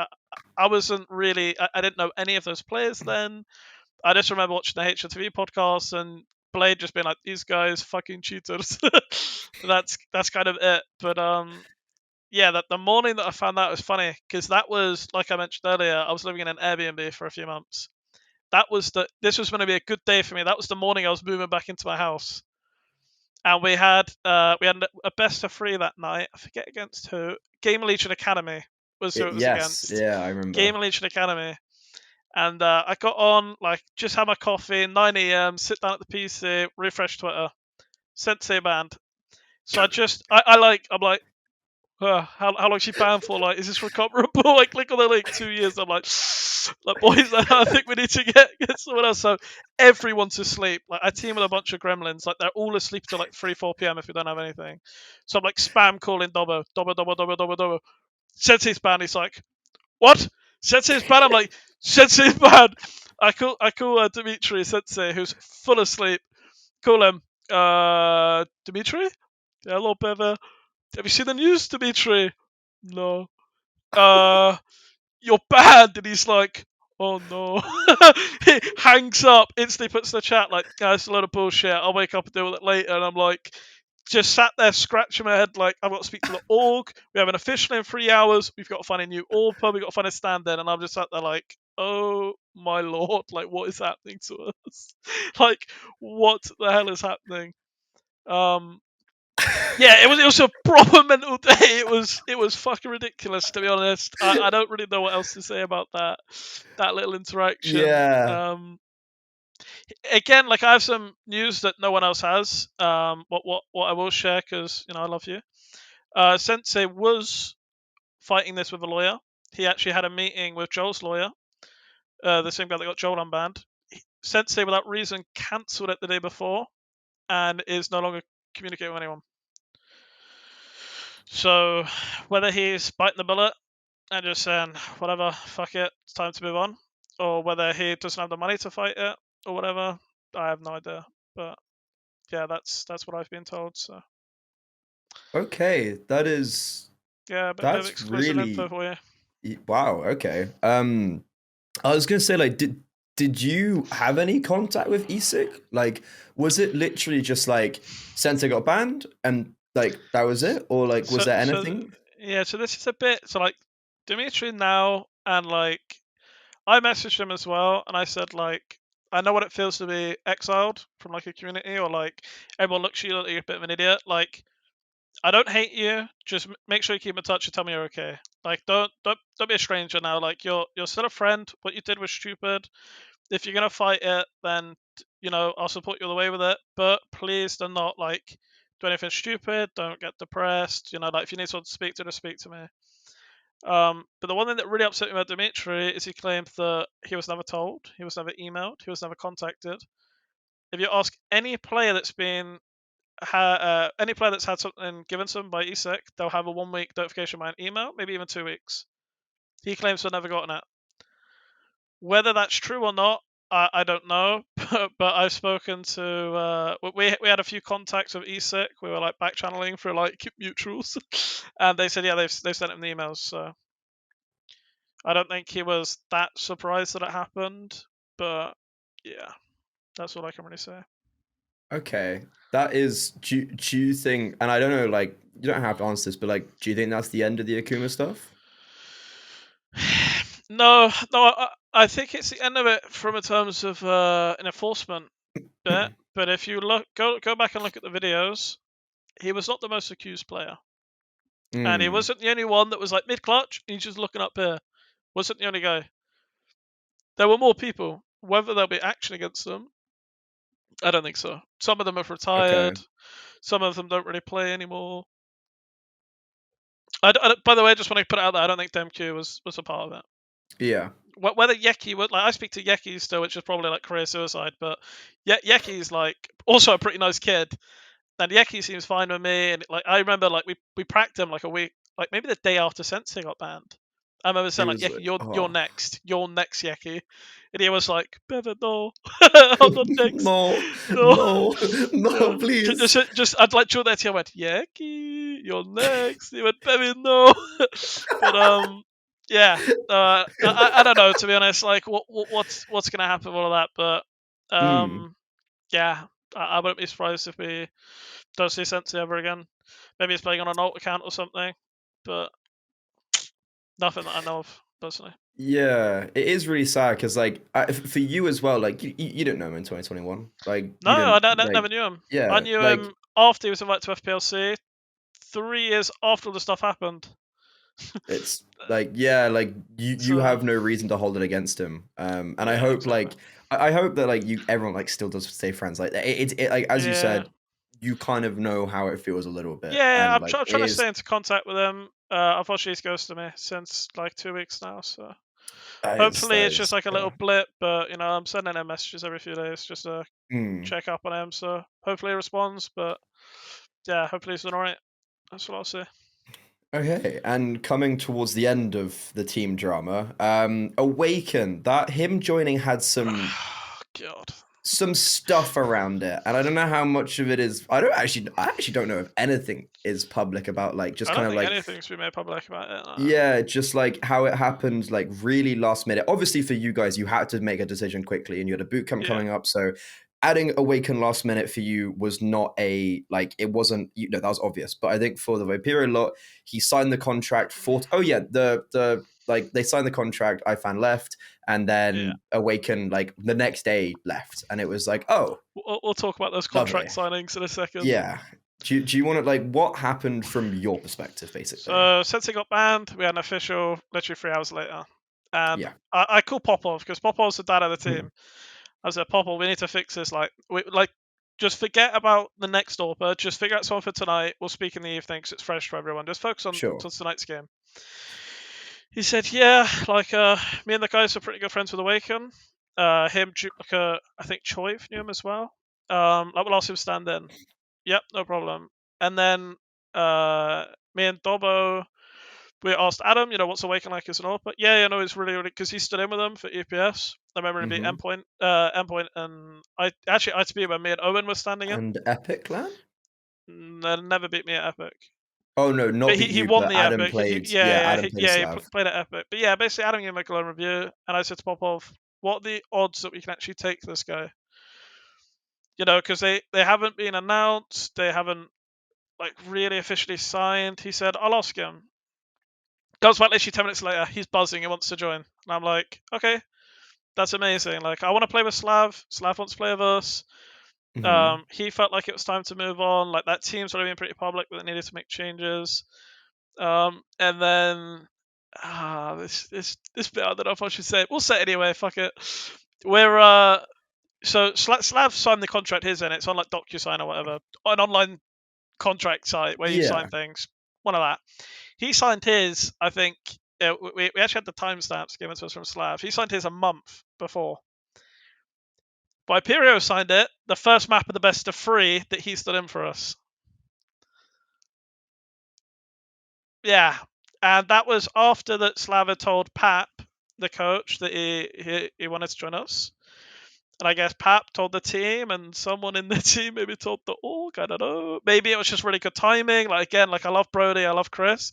[SPEAKER 2] I wasn't really, I didn't know any of those players then. I just remember watching the HLTV podcast and Blade just being like, "These guys fucking cheaters." That's kind of it. But yeah, that the morning that I found out was funny because that was, like I mentioned earlier, I was living in an Airbnb for a few months. This was going to be a good day for me. That was the morning I was moving back into my house, and we had a best of 3 that night. I forget against who. Gamer Legion Academy was who it was
[SPEAKER 1] Yes,
[SPEAKER 2] against.
[SPEAKER 1] yeah, I remember.
[SPEAKER 2] Gamer Legion Academy. And I got on, like, just had my coffee, 9 a.m., sit down at the PC, refresh Twitter, SENSEi banned. So I'm like, how long is she banned for? Like, is this recoverable? I click on the link, 2 years. I'm like boys, I think we need to get someone else. So everyone's asleep. Like, I team with a bunch of gremlins. Like, they're all asleep till like 3, 4 p.m. if we don't have anything. So I'm like spam calling Dobbo, Dobbo, Dobbo, Dobbo, Dobbo, Dobbo. SENSEi's banned. He's like, what? SENSEi's banned. I'm like, SENSEi's banned. I call Dmitriy SENSEi, who's full asleep. Call him, Dmitriy? Yeah, hello, Bevve. Have you seen the news, Dmitry? No. Uh, you're banned. And he's like, oh no. He hangs up, instantly puts in the chat, like, it's a load of bullshit. I'll wake up and deal with it later. And I'm like, just sat there scratching my head, like, I've got to speak to the org. We have an official in 3 hours. We've got to find a new org pub. We've got to find a stand in. And I'm just sat there like, oh my lord, like, what is happening to us? Like, what the hell is happening? Yeah, it was a proper mental day. It was fucking ridiculous, to be honest. I don't really know what else to say about that little interaction.
[SPEAKER 1] Yeah.
[SPEAKER 2] again, like I have some news that no one else has. What I will share, because I love you. SENSEi was fighting this with a lawyer. He actually had a meeting with Joel's lawyer, the same guy that got Joel unbanned. SENSEi, without reason, cancelled it the day before and is no longer communicating with anyone. So whether he's biting the bullet and just saying, whatever, fuck it, it's time to move on, or whether he doesn't have the money to fight it or whatever, I have no idea. But yeah, that's what I've been told. So
[SPEAKER 1] Okay,
[SPEAKER 2] yeah, a bit of
[SPEAKER 1] that's
[SPEAKER 2] exclusive info
[SPEAKER 1] really
[SPEAKER 2] for you.
[SPEAKER 1] wow. Okay. I was gonna say, like, did you have any contact with ESIC? Like, was it literally just like SENSEi got banned and like that was it, or like was there anything?
[SPEAKER 2] So this is a bit so like Dmitry now, and like I messaged him as well, and I said like I know what it feels to be exiled from like a community, or like everyone looks at you like you're a bit of an idiot. Like I don't hate you. Just make sure you keep in touch and tell me you're okay. Like don't be a stranger now. Like you're still a friend. What you did was stupid. If you're gonna fight it, then I'll support you all the way with it. But please do not like do anything stupid. Don't get depressed. Like if you need someone to speak to, just speak to me. But the one thing that really upset me about Dmitry is he claimed that he was never told, he was never emailed, he was never contacted. If you ask any player that's been any player that's had something given to them by ESIC, they'll have a 1 week notification by an email, maybe even 2 weeks. He claims to have never gotten it. Whether that's true or not, I don't know. But I've spoken to we had a few contacts with ESIC. We were like back channeling for like mutuals, and they said they've sent him the emails. So I don't think he was that surprised that it happened. But yeah, that's all I can really say.
[SPEAKER 1] Okay, that is. Do you think? And I don't know. Like, you don't have to answer this, but like, do you think that's the end of the Akuma stuff?
[SPEAKER 2] No, I think it's the end of it from in terms of an enforcement bit. But if you go back and look at the videos, he was not the most accused player, and he wasn't the only one that was like mid clutch. He's just looking up here. Wasn't the only guy. There were more people. Whether there'll be action against them, I don't think so. Some of them have
[SPEAKER 1] Okay.
[SPEAKER 2] retired. Some of them don't really play anymore. By the way, I just want to put it out there. I don't think DemQ was a part of it.
[SPEAKER 1] Yeah.
[SPEAKER 2] Whether Yeki would I speak to Yeki still, which is probably like career suicide, but Yeki's like also a pretty nice kid, and Yeki seems fine with me. And like I remember, like we pracked him like a week, like maybe the day after SENSEi got banned. I remember
[SPEAKER 1] He
[SPEAKER 2] saying like
[SPEAKER 1] was
[SPEAKER 2] Yeki,
[SPEAKER 1] like,
[SPEAKER 2] you're
[SPEAKER 1] oh.
[SPEAKER 2] next, Yeki, and he was like, Bevve, no, I'm not next,
[SPEAKER 1] No,
[SPEAKER 2] no,
[SPEAKER 1] no, no,
[SPEAKER 2] no.
[SPEAKER 1] please.
[SPEAKER 2] I'd like to that. I went Yeki, you're next. He went Bevve, no, but yeah, I don't know, to be honest. Like, what's gonna happen with all of that? But
[SPEAKER 1] Mm.
[SPEAKER 2] yeah, I wouldn't be surprised if we don't see SENSEi ever again. Maybe he's playing on an alt account or something, but nothing that I know of personally.
[SPEAKER 1] Yeah, it is really sad because, like, for you as well, like, you didn't know him in 2021. Like,
[SPEAKER 2] No,
[SPEAKER 1] you didn't,
[SPEAKER 2] never
[SPEAKER 1] like,
[SPEAKER 2] knew him. I
[SPEAKER 1] yeah,
[SPEAKER 2] knew
[SPEAKER 1] like,
[SPEAKER 2] him after he was invited to FPLC, 3 years after all the stuff happened.
[SPEAKER 1] it's like, yeah, like, you
[SPEAKER 2] So
[SPEAKER 1] have no reason to hold it against him. And I
[SPEAKER 2] yeah,
[SPEAKER 1] hope,
[SPEAKER 2] exactly.
[SPEAKER 1] like, I hope that, like, everyone, like, still does stay friends. Like, like, as you
[SPEAKER 2] Yeah,
[SPEAKER 1] said, you kind of know how it feels a little bit.
[SPEAKER 2] yeah.
[SPEAKER 1] And,
[SPEAKER 2] I'm
[SPEAKER 1] like,
[SPEAKER 2] trying
[SPEAKER 1] it
[SPEAKER 2] to
[SPEAKER 1] is,
[SPEAKER 2] stay into contact with him. Unfortunately, he's ghosted me since like 2 weeks now. So hopefully,
[SPEAKER 1] that
[SPEAKER 2] it's just
[SPEAKER 1] is,
[SPEAKER 2] like a little
[SPEAKER 1] yeah.
[SPEAKER 2] blip. But I'm sending him messages every few days just to
[SPEAKER 1] Mm.
[SPEAKER 2] check up on him. So hopefully, he responds. But yeah, hopefully, he's doing alright. That's what I'll say.
[SPEAKER 1] Okay, and coming towards the end of the team drama, Awayken, that him joining had
[SPEAKER 2] God.
[SPEAKER 1] some stuff around it, and I don't know how much of it is. I actually don't know if anything is public about like just
[SPEAKER 2] I
[SPEAKER 1] kind
[SPEAKER 2] don't
[SPEAKER 1] of
[SPEAKER 2] think
[SPEAKER 1] like
[SPEAKER 2] anything's been made public about it.
[SPEAKER 1] yeah, just like how it happened, like really last minute. Obviously, for you guys, you had to make a decision quickly, and you had a boot camp
[SPEAKER 2] Yeah,
[SPEAKER 1] coming up, so adding Awaken last minute for you was not a like it wasn't that was obvious. But I think for the Viperia lot, he signed the contract for the like they signed the contract, iFan left, and
[SPEAKER 2] yeah.
[SPEAKER 1] then Awaken like the next day left, and it was like, oh,
[SPEAKER 2] We'll talk about those
[SPEAKER 1] lovely.
[SPEAKER 2] contract signings in a second.
[SPEAKER 1] Yeah. Do you want to like what happened from your perspective, basically?
[SPEAKER 2] So since it got banned, we had an official literally 3 hours later, and
[SPEAKER 1] Yeah.
[SPEAKER 2] I called Popov because Popov's the dad of the team. I said, Popple, we need to fix this. Like, just forget about the next AWPer. Just figure out someone for tonight. We'll speak in the evening because it's fresh for everyone. Just focus on
[SPEAKER 1] Sure.
[SPEAKER 2] tonight's game. He said, yeah, like, me and the guys are pretty good friends with Awayken. Him, I think Choiv knew him as well. Like, we'll ask him stand in. Yep, no problem. And then me and Dobbo, we asked Adam, what's Awayken like as an AWPer? Yeah, no, it's really, because he stood in with them for EPS. I remember it being Endpoint, and I to be when me and Owen were standing in.
[SPEAKER 1] And EPIC.LAN?
[SPEAKER 2] They never beat me at Epic.
[SPEAKER 1] Oh no, not
[SPEAKER 2] But
[SPEAKER 1] beat
[SPEAKER 2] he
[SPEAKER 1] you,
[SPEAKER 2] won
[SPEAKER 1] but
[SPEAKER 2] the
[SPEAKER 1] Adam
[SPEAKER 2] Epic.
[SPEAKER 1] played. Adam played
[SPEAKER 2] He
[SPEAKER 1] Slav.
[SPEAKER 2] played at Epic. But yeah, basically Adam gave me a glowing review, and I said to Popov, what are the odds that we can actually take this guy? Because they haven't been announced, they haven't like really officially signed. He said, I'll ask him. Goes back literally 10 minutes later, he's buzzing, he wants to join. And I'm like, okay, that's amazing. Like, I want to play with Slav. Slav wants to play with us. He felt like it was time to move on. Like, that team's already been pretty public that they needed to make changes. And then this bit, I don't know if I should say it. We'll say it anyway, fuck it. We're so Slav signed the contract his end. It's on like DocuSign or whatever. An online contract site where you sign things. One of that. He signed his, I think, we actually had the timestamps given to us from Slav. He signed his a month before. Viperio signed it, the first map of the best of 3 that he stood in for us. Yeah. And that was after that Slav had told Pap, the coach, that he wanted to join us. And I guess Pap told the team, and someone in the team maybe told the org. I don't know. Maybe it was just really good timing. Like, again, like, I love Brody, I love Chris.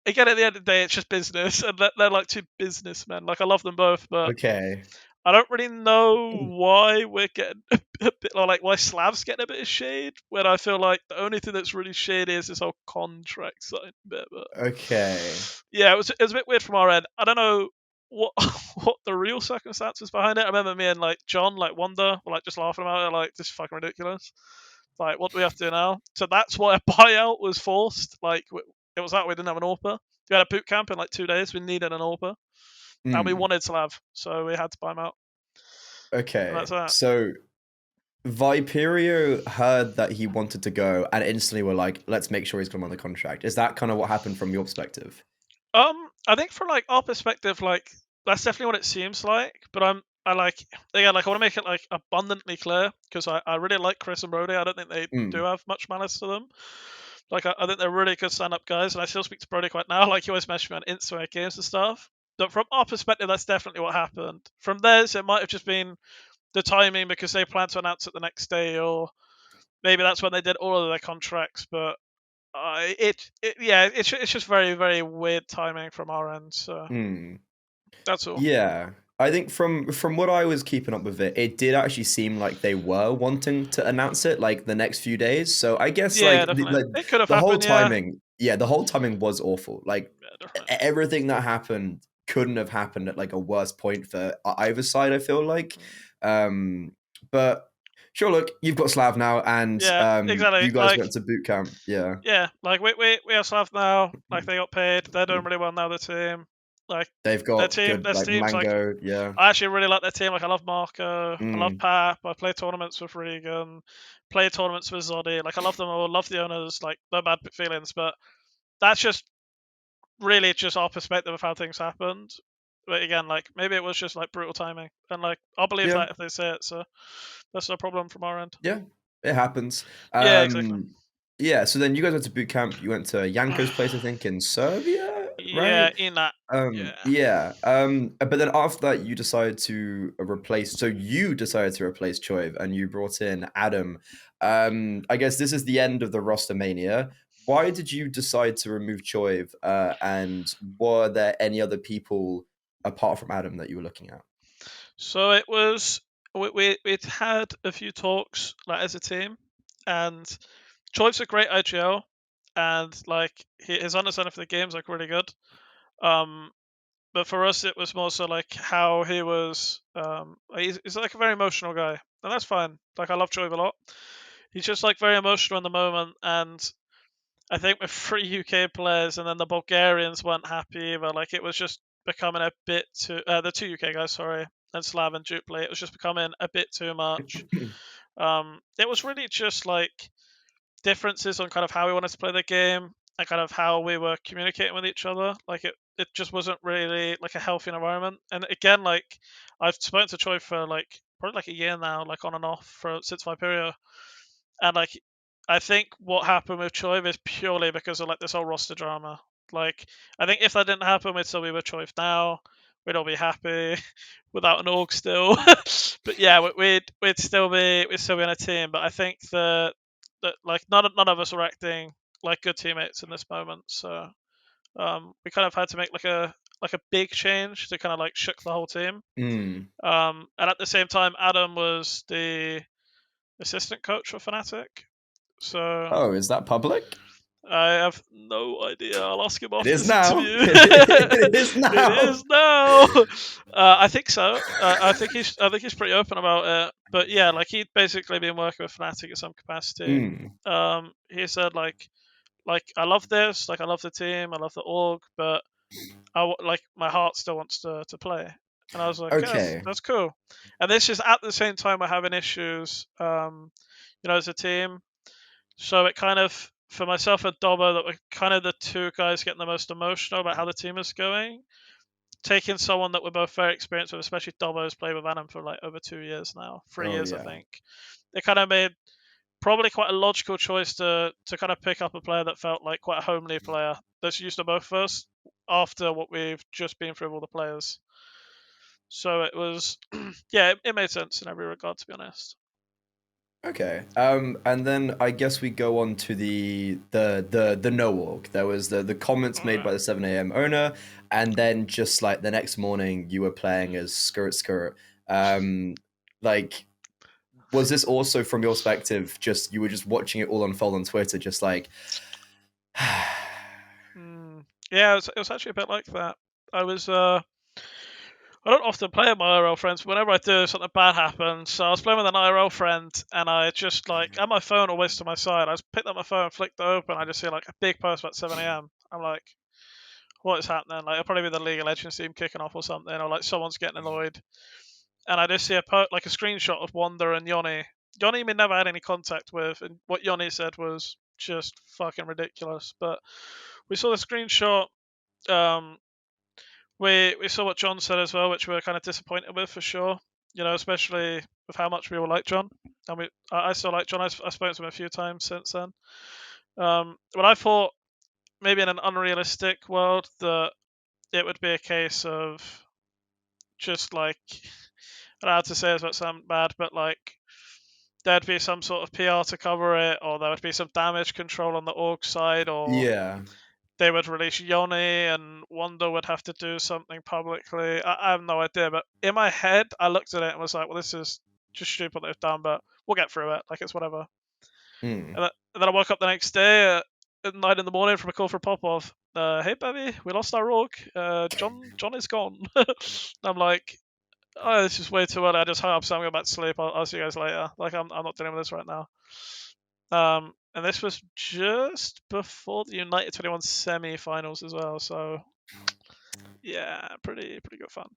[SPEAKER 2] Again, at the end of the day, it's just business, and they're like 2 businessmen. Like, I love them both, but
[SPEAKER 1] Okay.
[SPEAKER 2] I don't really know why we're getting a bit, or like why Slav's getting a bit of shade, when I feel like the only thing that's really shady is this whole contract sign bit. But
[SPEAKER 1] Okay.
[SPEAKER 2] yeah, it was a bit weird from our end. I don't know what what the real circumstances behind it. I remember me and like John, like Wonder, were like just laughing about it, like, this is fucking ridiculous. Like, what do we have to do now? So that's why a buyout was forced. Like, it was that we didn't have an AWPer. We had a boot camp in like 2 days. We needed an AWPer, and we wanted Slav, so we had to buy him out.
[SPEAKER 1] Okay.
[SPEAKER 2] And that's that.
[SPEAKER 1] So Viperio heard that he wanted to go and instantly were like, let's make sure he's going on the contract. Is that kind of what happened from your perspective?
[SPEAKER 2] I think from like our perspective, like, that's definitely what it seems like. But I like, again, like, I want to make it like abundantly clear, because I really like Chris and Brody. I don't think they do have much malice to them. Like, I think they're really good stand-up guys, and I still speak to Brody quite now. Like, he always messaged me on Insta games and stuff. But from our perspective, that's definitely what happened. From theirs, it might have just been the timing, because they planned to announce it the next day, or maybe that's when they did all of their contracts. But it's just very, very weird timing from our end. So that's all.
[SPEAKER 1] Yeah. I think from what I was keeping up with it, it did actually seem like they were wanting to announce it like the next few days. So I guess
[SPEAKER 2] Yeah, definitely. It could have
[SPEAKER 1] the whole
[SPEAKER 2] happened, yeah.
[SPEAKER 1] timing, the whole timing was awful. Like,
[SPEAKER 2] definitely.
[SPEAKER 1] everything that happened couldn't have happened at like a worse point for either side, I feel like. But sure, look, you've got Slav now, and
[SPEAKER 2] exactly.
[SPEAKER 1] you guys
[SPEAKER 2] Like,
[SPEAKER 1] went to boot camp. Yeah.
[SPEAKER 2] Yeah, like, we have Slav now. Like, they got paid. They're doing really well now, the team. Like,
[SPEAKER 1] They've
[SPEAKER 2] their
[SPEAKER 1] got
[SPEAKER 2] team,
[SPEAKER 1] good
[SPEAKER 2] their
[SPEAKER 1] like
[SPEAKER 2] team's like,
[SPEAKER 1] mango, yeah.
[SPEAKER 2] I actually really like their team. Like, I love Marco, I love Pap, I play tournaments with Regan, play tournaments with Zoddy. Like, I love them all, love the owners. Like, no bad feelings, but that's just really just our perspective of how things happened. But again, like, maybe it was just like brutal timing, and like, I'll believe that if they say it. So that's no problem from our end.
[SPEAKER 1] Yeah, it happens.
[SPEAKER 2] Yeah, exactly.
[SPEAKER 1] Yeah, so then you guys went to boot camp. You went to Janko's place, I think, in Serbia,
[SPEAKER 2] Yeah,
[SPEAKER 1] right?
[SPEAKER 2] in that.
[SPEAKER 1] Yeah. But then after that, you decided to replace. So you decided to replace Choiv, and you brought in Adam. I guess this is the end of the roster mania. Why did you decide to remove Choiv? And were there any other people apart from Adam that you were looking at?
[SPEAKER 2] So it was, we'd had a few talks like as a team, and Choiv's a great IGL, and like, his understanding for the game's like really good. But for us, it was more so like how he was. He's like a very emotional guy, and that's fine. Like, I love Choiv a lot. He's just like very emotional in the moment, and I think with 3 UK players, and then the Bulgarians weren't happy, but like, it was just becoming a bit too. The 2 UK guys, sorry. and Slav and Dupli. It was just becoming a bit too much. It was really just like differences on kind of how we wanted to play the game and kind of how we were communicating with each other. Like it just wasn't really like a healthy environment. And again, like I've spoken to Choiv for like probably like a year now, like on and off since Viperia, and like I think what happened with Choiv is purely because of like this whole roster drama. Like I think if that didn't happen, we'd still be with Choiv now. We'd all be happy without an org still. But yeah, we'd still be in a team. But I think that like none of us were acting like good teammates in this moment. So we kind of had to make like a big change to kind of like shook the whole team.
[SPEAKER 1] Mm.
[SPEAKER 2] And at the same time, Adam was the assistant coach for Fnatic. So
[SPEAKER 1] Oh, is that public?
[SPEAKER 2] I have no idea. I'll ask him
[SPEAKER 1] It
[SPEAKER 2] after
[SPEAKER 1] is
[SPEAKER 2] this
[SPEAKER 1] now.
[SPEAKER 2] interview.
[SPEAKER 1] It is now.
[SPEAKER 2] It is now. I think so. I think he's pretty open about it. But yeah, like he'd basically been working with Fnatic in some capacity. He said like I love this, like I love the team, I love the org, but like my heart still wants to play. And I was like, yeah,
[SPEAKER 1] Okay.
[SPEAKER 2] that's cool. And this is at the same time we're having issues, as a team. So it kind of, for myself and Dobbo, that were kind of the two guys getting the most emotional about how the team is going. Taking someone that we're both very experienced with, especially Dobbo has played with Adam for like over 2 years now, 3
[SPEAKER 1] Oh
[SPEAKER 2] years I
[SPEAKER 1] yeah.
[SPEAKER 2] think. It kind of made probably quite a logical choice to kind of pick up a player that felt like quite a homely player that's used to both of us after what we've just been through with all the players. So it was, yeah, it made sense in every regard, to be honest.
[SPEAKER 1] Okay. And then I guess we go on to the no org. There was the comments made by the 7 a.m. owner, and then just like the next morning you were playing as Skirt. Like, was this also from your perspective? Just you were just watching it all unfold on Twitter, just like.
[SPEAKER 2] Yeah, it was actually a bit like that. I was I don't often play with my IRL friends, but whenever I do, something bad happens. So I was playing with an IRL friend, and I just like had my phone always to my side. I just picked up my phone, flicked it open, I just see like a big post about 7 a.m. I'm like, what is happening? Like it'll probably be the League of Legends team kicking off or something, or like someone's getting annoyed. And I just see like a screenshot of Wonder and Yoni. Yoni we never had any contact with, and what Yoni said was just fucking ridiculous. But we saw the screenshot. We saw what John said as well, which we were kind of disappointed with for sure. Especially with how much we all like John. I mean, I still like John. I've spoken to him a few times since then. But I thought maybe in an unrealistic world that it would be a case of just like, I don't know how to say this about something bad, but like there'd be some sort of PR to cover it, or there would be some damage control on the org side, or
[SPEAKER 1] Yeah.
[SPEAKER 2] they would release Yoni and Wanda would have to do something publicly. I have no idea, but in my head, I looked at it and was like, well, this is just stupid what they've done, but we'll get through it. Like, it's whatever.
[SPEAKER 1] Mm.
[SPEAKER 2] And then I woke up the next day at 9 in the morning from a call from Popov. Hey, Bevve, we lost our org. John is gone. I'm like, oh, this is way too early. I just hung up, so I'm going back to sleep. I'll see you guys later. Like, I'm not dealing with this right now. And this was just before the United 21 semi-finals as well, so yeah, pretty good fun.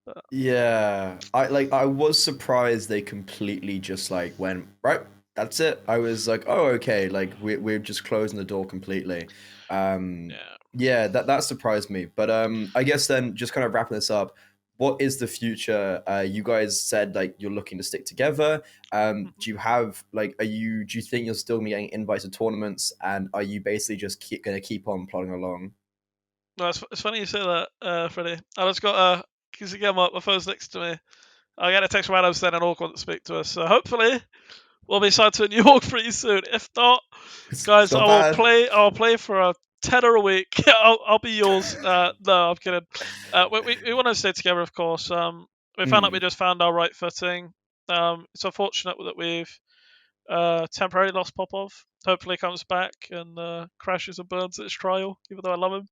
[SPEAKER 2] But...
[SPEAKER 1] Yeah, I was surprised they completely just like went right. That's it. I was like, oh, okay. Like we're just closing the door completely. Yeah, that surprised me. But I guess then just kind of wrapping this up. What is the future? You guys said like you're looking to stick together. Do you have like do you think you're still gonna be getting invited to tournaments, and are you basically just gonna keep on plodding along?
[SPEAKER 2] No, it's funny you say that, Freddie. I just got because again my phone's next to me. I got a text from Adam saying an orc wants to speak to us, so hopefully we'll be signed to a New York pretty soon. If not,
[SPEAKER 1] It's
[SPEAKER 2] guys,
[SPEAKER 1] not bad.
[SPEAKER 2] I'll play for a tenner a week. I'll be yours. No, I'm kidding. We want to stay together, of course. We found out we just found our right footing. It's unfortunate that we've temporarily lost Popov. Hopefully, he comes back and crashes and burns at his trial. Even though I love him,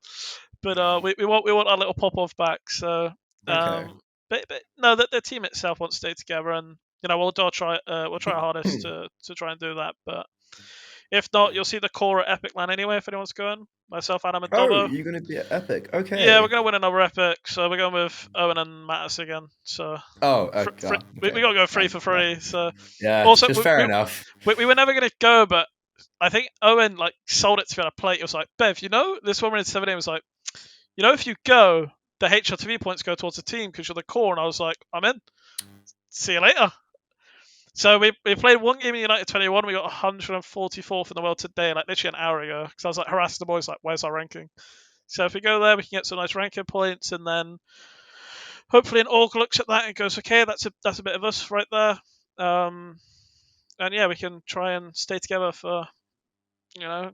[SPEAKER 2] but we want our little Popov back. So,
[SPEAKER 1] Okay.
[SPEAKER 2] but no, the team itself wants to stay together, and we'll try our hardest to try and do that. But If not, you'll see the core at EPIC.LAN anyway. If anyone's going, myself, Adam, and
[SPEAKER 1] Oh,
[SPEAKER 2] Dobbo.
[SPEAKER 1] you're going to be at Epic.
[SPEAKER 2] Yeah, we're
[SPEAKER 1] Okay.
[SPEAKER 2] gonna win another Epic, so we're going with Owen and Mattis again. So
[SPEAKER 1] Oh,
[SPEAKER 2] we
[SPEAKER 1] okay.
[SPEAKER 2] gotta go free
[SPEAKER 1] Fine.
[SPEAKER 2] for
[SPEAKER 1] Yeah.
[SPEAKER 2] free. So
[SPEAKER 1] Yeah,
[SPEAKER 2] also
[SPEAKER 1] just fair enough.
[SPEAKER 2] we were never gonna go, but I think Owen like sold it to me on a plate. It was like, Bev, this one we're in 7 a.m. was like, if you go, the HLTV points go towards the team because you're the core. And I was like, I'm in. See you later. So we played one game in United 21. We got 144th in the world today, like literally an hour ago. Because I was like harassing the boys, like, where's our ranking? So if we go there, we can get some nice ranking points, and then hopefully an org looks at that and goes, okay, that's a bit of us right there. And yeah, we can try and stay together for,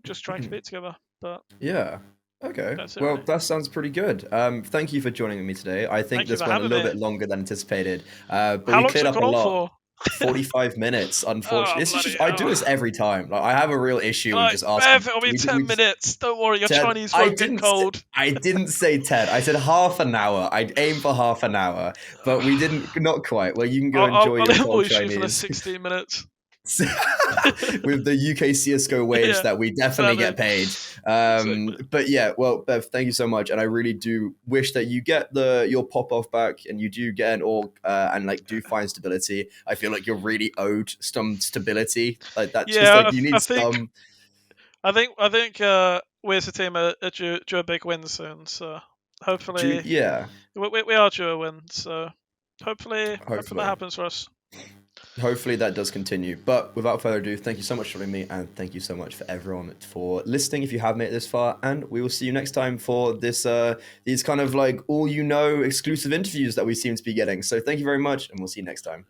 [SPEAKER 2] just try and compete together. But
[SPEAKER 1] Yeah. Okay.
[SPEAKER 2] that's it,
[SPEAKER 1] Well,
[SPEAKER 2] really.
[SPEAKER 1] that sounds pretty good. Thank you for joining me today. I think
[SPEAKER 2] Thank you
[SPEAKER 1] this
[SPEAKER 2] for
[SPEAKER 1] went a
[SPEAKER 2] having
[SPEAKER 1] little
[SPEAKER 2] me.
[SPEAKER 1] bit longer than anticipated, but
[SPEAKER 2] How
[SPEAKER 1] we
[SPEAKER 2] long's
[SPEAKER 1] cleared
[SPEAKER 2] it
[SPEAKER 1] up a
[SPEAKER 2] gone on
[SPEAKER 1] lot.
[SPEAKER 2] for?
[SPEAKER 1] 45 minutes,
[SPEAKER 2] Oh,
[SPEAKER 1] unfortunately. This is
[SPEAKER 2] bloody
[SPEAKER 1] just, I do
[SPEAKER 2] hell.
[SPEAKER 1] this every time. Like, I have a real issue with
[SPEAKER 2] Like,
[SPEAKER 1] just asking.
[SPEAKER 2] Bev, it'll be
[SPEAKER 1] We,
[SPEAKER 2] 10
[SPEAKER 1] we just,
[SPEAKER 2] minutes. Don't worry, your
[SPEAKER 1] Ted,
[SPEAKER 2] Chinese won't get cold.
[SPEAKER 1] I didn't say 10. I said half an hour. I'd aim for half an hour, but we didn't, not quite. Well, you can go enjoy
[SPEAKER 2] I'll
[SPEAKER 1] your cold
[SPEAKER 2] invoice you for the
[SPEAKER 1] Chinese.
[SPEAKER 2] 16 minutes.
[SPEAKER 1] With the UKCSGO wage
[SPEAKER 2] Yeah,
[SPEAKER 1] that we definitely
[SPEAKER 2] exactly.
[SPEAKER 1] get paid.
[SPEAKER 2] Exactly.
[SPEAKER 1] But yeah, well, Bev, thank you so much, and I really do wish that you get your pop off back, and you do get an org, and like do find stability. I feel like you're really owed some stability, like that. Just
[SPEAKER 2] Yeah,
[SPEAKER 1] like you
[SPEAKER 2] I
[SPEAKER 1] need
[SPEAKER 2] think
[SPEAKER 1] some.
[SPEAKER 2] we as a team are due a big win soon. So hopefully
[SPEAKER 1] Yeah,
[SPEAKER 2] we are due a win. So hopefully that
[SPEAKER 1] hopefully.
[SPEAKER 2] happens for us.
[SPEAKER 1] Hopefully that does continue. But without further ado, thank you so much for joining me, and thank you so much for everyone for listening if you have made it this far. And we will see you next time for these kind of like all exclusive interviews that we seem to be getting. So thank you very much, and we'll see you next time.